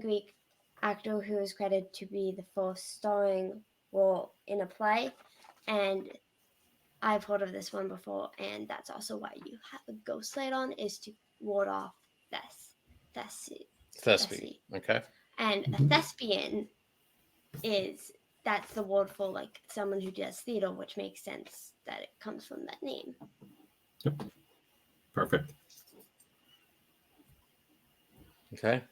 D: Greek actor who is credited to be the first starring role in a play. And I've heard of this one before, and that's also why you have a ghost light on, is to ward off Thespi.
B: Okay.
D: And a thespian that's the word for like someone who does theater, which makes sense that it comes from that name.
A: Yep. Perfect.
B: Okay.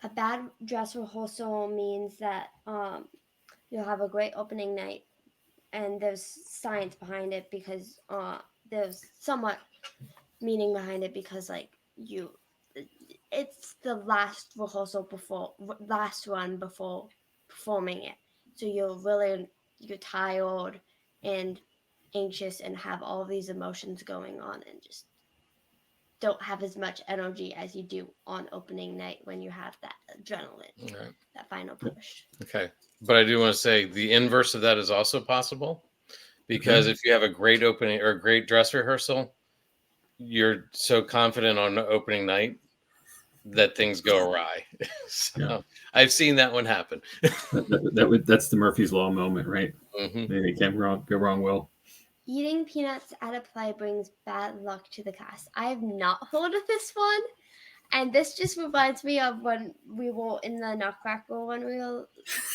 D: A bad dress rehearsal means that you'll have a great opening night, and there's science behind it because there's somewhat meaning behind it because it's the last run before performing it, so you're tired and anxious and have all these emotions going on and just don't have as much energy as you do on opening night when you have that adrenaline, that final push.
B: Okay. But I do want to say the inverse of that is also possible, because if you have a great opening or a great dress rehearsal, you're so confident on opening night that things go awry. So I've seen that one happen.
A: That's the Murphy's Law moment, right?
B: Mm-hmm.
A: Maybe it can't go wrong, Will.
D: Eating peanuts at a play brings bad luck to the cast. I have not heard of this one. And this just reminds me of when we were in the Nutcracker when I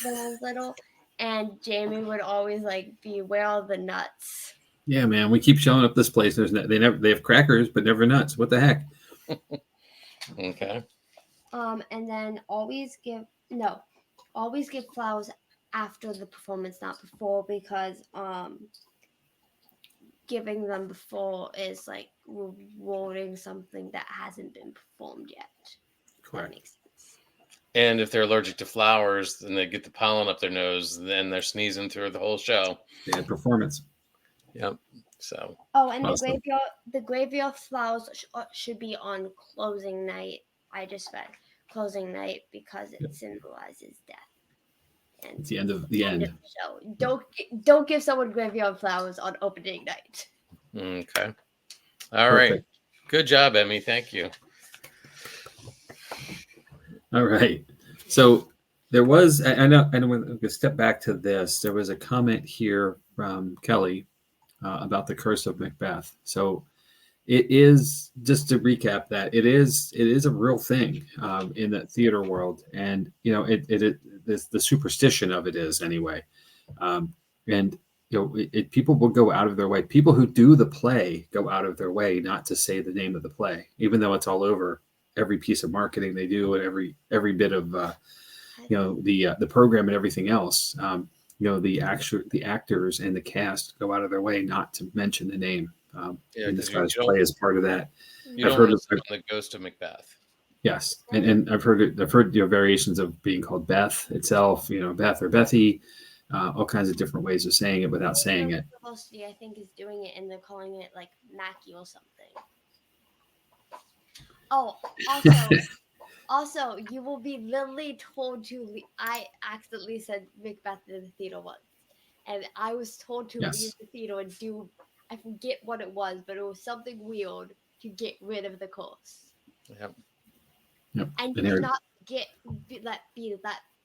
D: was little. And Jamie would always beware of the nuts.
A: Yeah, man. We keep showing up this place. They have crackers, but never nuts. What the heck?
B: Okay.
D: And then always give flowers after the performance, not before, because giving them before is rewarding something that hasn't been performed yet.
A: Correct.
D: That makes sense.
B: And if they're allergic to flowers, then they get the pollen up their nose, then they're sneezing through the whole show.
A: Bad performance.
B: Yep. So.
D: Oh, and awesome. The graveyard flowers should be on closing night. I just read closing night because it symbolizes death. And
A: It's the end of the end.
D: So don't give someone graveyard flowers on opening night.
B: Okay. All right. Good job, Emmy. Thank you.
A: All right. So there was, I know I'm going to step back to this. There was a comment here from Kelly about the curse of Macbeth. So it is, just to recap that, it is a real thing in the theater world. And, you know, it is the superstition of it is anyway. And, you know, people will go out of their way. People who do the play go out of their way not to say the name of the play, even though it's all over every piece of marketing they do and every bit of, you know, the program and everything else. You know, the actors and the cast go out of their way not to mention the name. And this guy's play is part of that.
B: You I've heard of the Ghost of Macbeth.
A: Yes, and I've heard you know, variations of being called Beth itself. You know, Beth or Bethy, all kinds of different ways of saying it without saying it.
D: I think is doing it, and they're calling it like Mackie or something. Oh, also, you will be literally told to. I accidentally said Macbeth in the theater once, and I was told to leave the theater and do. I forget what it was, but it was something weird to get rid of the curse.
A: Yep.
D: And you cannot be let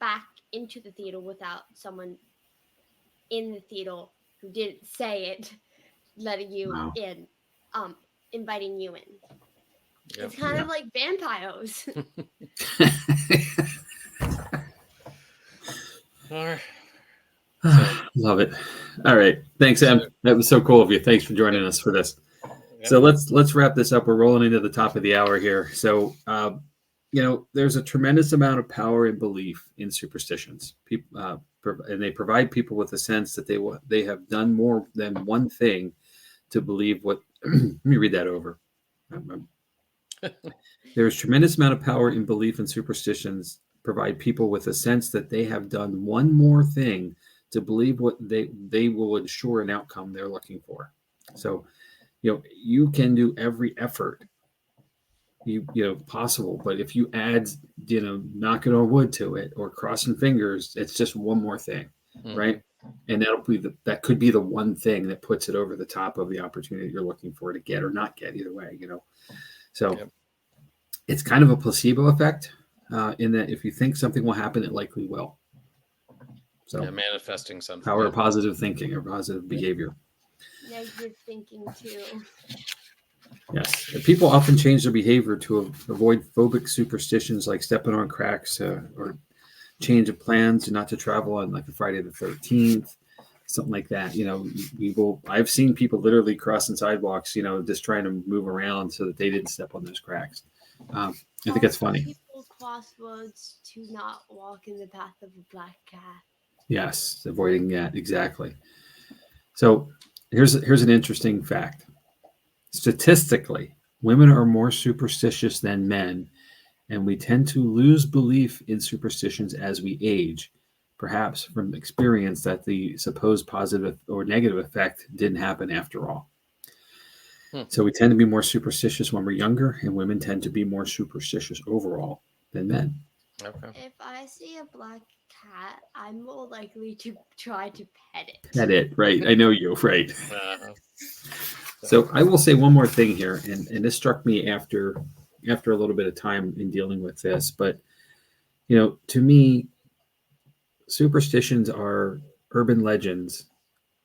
D: back into the theater without someone in the theater who didn't say it, letting you in, inviting you in. Yep. It's kind of like vampires.
B: All right.
A: Love it. All right. Thanks, Em. That was so cool of you. Thanks for joining us for this. Yep. So let's wrap this up. We're rolling into the top of the hour here. So, you know, there's a tremendous amount of power and belief in superstitions. People, and they provide people with a sense that they have done more than one thing to believe what. Let me read that over. There's tremendous amount of power in belief in superstitions. Provide people with a sense that they have done one more thing to believe what they will ensure an outcome they're looking for. So, you know, you can do every effort you know possible, but if you add, you know, knocking on wood to it or crossing fingers, it's just one more thing, right? And that could be the one thing that puts it over the top of the opportunity you're looking for to get or not get, either way, you know. So it's kind of a placebo effect in that if you think something will happen, it likely will. So
B: manifesting something.
A: Power of positive thinking or positive behavior.
D: Negative thinking too.
A: Yes. People often change their behavior to avoid phobic superstitions like stepping on cracks or change of plans not to travel on like a Friday the 13th, something like that. You know, I've seen people literally crossing sidewalks, you know, just trying to move around so that they didn't step on those cracks. I think it's funny.
D: People cross roads to not walk in the path of a black cat.
A: Yes, avoiding that. Exactly. So here's an interesting fact. Statistically, women are more superstitious than men, and we tend to lose belief in superstitions as we age, perhaps from experience that the supposed positive or negative effect didn't happen after all. So we tend to be more superstitious when we're younger, and women tend to be more superstitious overall than men.
B: Okay.
D: If I see a black cat, I'm more likely to try to pet it.
A: Pet it, right? I know you, right? So I will say one more thing here, and this struck me after a little bit of time in dealing with this. But, you know, to me, superstitions are urban legends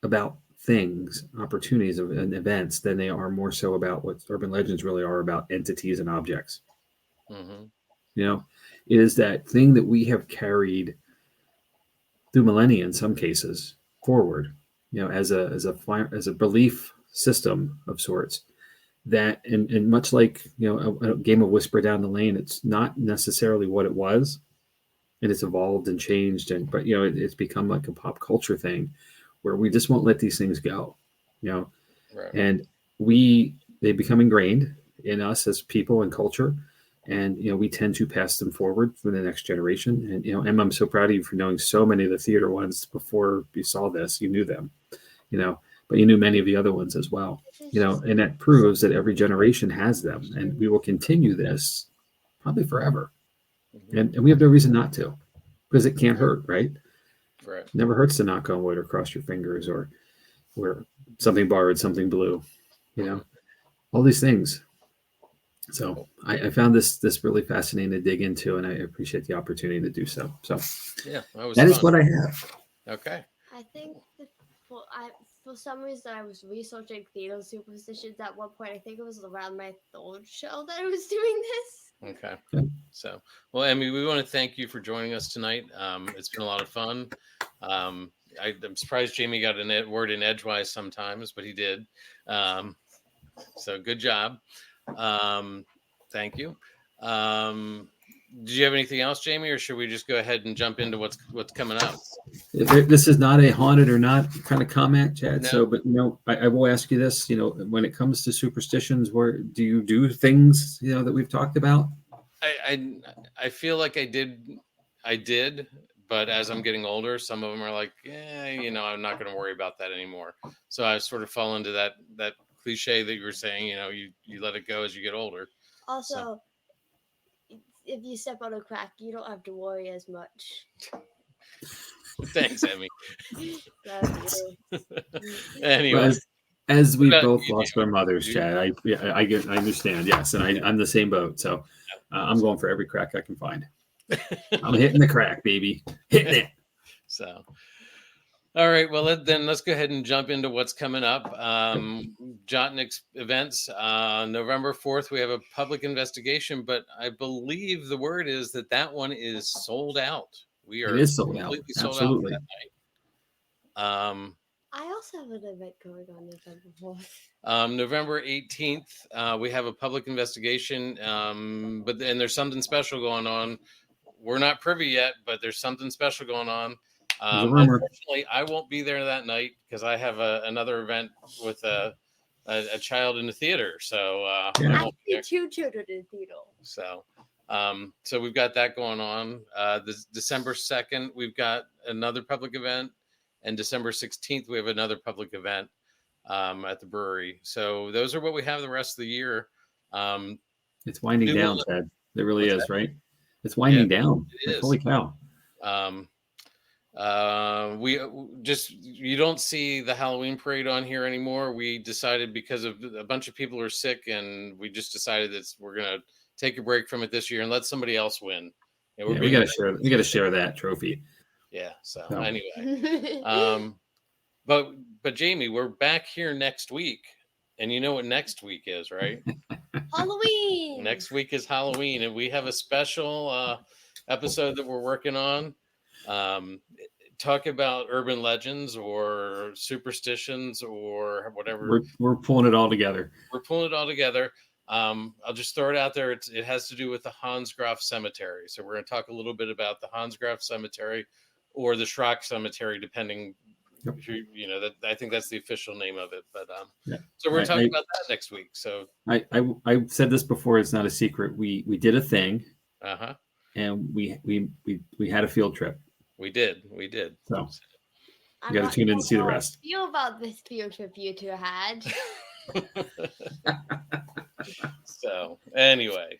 A: about things, opportunities, and events than they are more so about what urban legends really are about entities and objects.
B: Mm-hmm.
A: You know, it is that thing that we have carried through millennia in some cases forward, you know, as a belief system of sorts that, and much like, you know, a game of Whisper Down the Lane, it's not necessarily what it was, and it's evolved and changed, but you know, it's become like a pop culture thing where we just won't let these things go, you know.
B: Right.
A: And they become ingrained in us as people and culture, and you know, we tend to pass them forward for the next generation. And you know, Emma, I'm so proud of you for knowing so many of the theater ones before you saw this. You knew them, you know, but you knew many of the other ones as well, you know, and that proves that every generation has them, and we will continue this probably forever. And we have no reason not to, because it can't hurt, right?
B: Right.
A: Never hurts to knock on wood or cross your fingers or wear something borrowed, something blue, all these things. So I found this really fascinating to dig into, and I appreciate the opportunity to do so. So
B: yeah,
A: that is what I have.
B: Okay.
D: I think for some reason I was researching theater superstitions at one point. I think it was around my third show that I was doing this.
B: Okay. So, well, Emmy, we want to thank you for joining us tonight. It's been a lot of fun. I'm surprised Jamie got a word in edgewise sometimes, but he did. So good job. Thank you. Did you have anything else, Jamie, or should we just go ahead and jump into what's coming up?
A: This is not a haunted or not kind of comment, Chad.
B: No.
A: So, but I will ask you this. When it comes to superstitions, where do you do things that we've talked about?
B: I feel like I did, but as I'm getting older, some of them are like, I'm not going to worry about that anymore. So I sort of fall into that cliche that you were saying. You let it go as you get older.
D: Also, if you step on a crack, you don't have to worry as much.
B: Thanks, Emmy.
A: Well,
B: Anyway,
A: as we both lost our mothers, Chad, I understand. Yes, and I'm the same boat. So I'm going for every crack I can find. I'm hitting the crack, baby, hitting it.
B: So, all right. Well, let's go ahead and jump into what's coming up. Jotnik events. November 4th, we have a public investigation, but I believe the word is that one is sold out. We are completely sold out for that night.
D: I also have an event going on November 4th.
B: November 18th, we have a public investigation, but there's something special going on. We're not privy yet, but there's something special going on. Unfortunately, I won't be there that night because I have another event with a child in the theater. So
D: actually, 2 children in the theater.
B: So we've got that going on. This December 2nd, we've got another public event, and December 16th, we have another public event at the brewery. So those are what we have the rest of the year.
A: It's winding down, Ted. It really is, right? It's winding down.
B: It is.
A: Holy cow.
B: You don't see the Halloween parade on here anymore. We decided because of a bunch of people are sick, and we just decided that we're going to take a break from it this year and let somebody else win.
A: We got to share that trophy.
B: Yeah. So anyway, but Jamie, we're back here next week, and you know what next week is, right?
D: Halloween.
B: Next week is Halloween, and we have a special episode that we're working on. Talk about urban legends or superstitions or whatever.
A: We're pulling it all together.
B: I'll just throw it out there. It has to do with the Hansgraf Cemetery. So we're going to talk a little bit about the Hansgraf Cemetery or the Schrock Cemetery, depending. That I think that's the official name of it. But so we're talking about that next week. So
A: I said this before. It's not a secret. We did a thing. And we had a field trip. We did.
B: So
A: you got to tune in to see the rest.
D: Feel about this field trip you two had.
B: So anyway,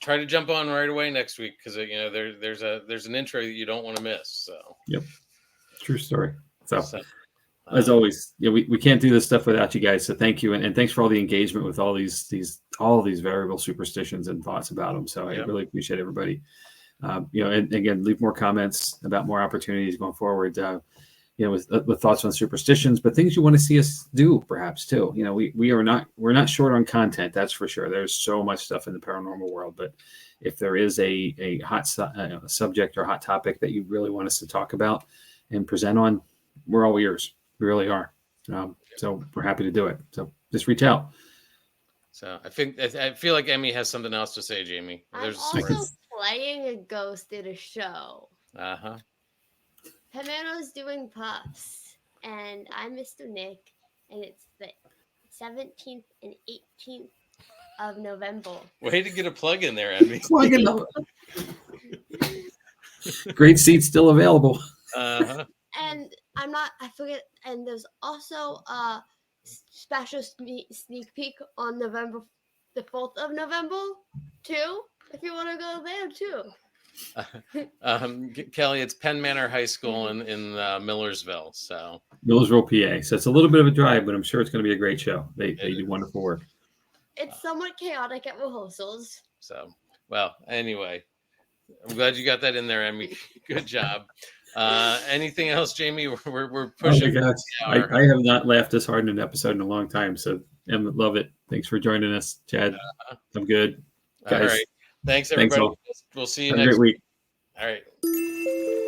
B: try to jump on right away next week because there's an intro that you don't want to miss. So
A: yep, true story. So as always, we can't do this stuff without you guys. So thank you, and thanks for all the engagement with all these variable superstitions and thoughts about them. So I really appreciate everybody. And again, leave more comments about more opportunities going forward. With thoughts on superstitions, but things you want to see us do, perhaps too. We're not short on content, that's for sure. There's so much stuff in the paranormal world, but if there is a hot subject or hot topic that you really want us to talk about and present on, we're all ears. We really are. So we're happy to do it. So just reach out.
B: So I feel like Emmy has something else to say, Jamie.
D: I'm also playing a ghost in a show. Pamero's doing puffs, and I'm Mr. Nick, and it's the 17th and 18th of November.
B: Way to get a plug in there, Emmy.
A: Great seats still available.
D: And I forget, and there's also a special sneak peek on the 4th of November, too. If you want to go there too.
B: Kelly, it's Penn Manor High School in Millersville. So
A: Millersville, PA. So it's a little bit of a drive, but I'm sure it's going to be a great show. They do wonderful work.
D: It's somewhat chaotic at rehearsals.
B: So, well, anyway, I'm glad you got that in there, Emmy. Good job. Anything else, Jamie? We're pushing.
A: Oh my gosh. I have not laughed this hard in an episode in a long time. So, Emma, love it. Thanks for joining us, Chad. I'm good. Guys,
B: all right. Thanks, everybody.
A: Thanks all.
B: We'll see you
A: Have a
B: next
A: great week.
B: All right.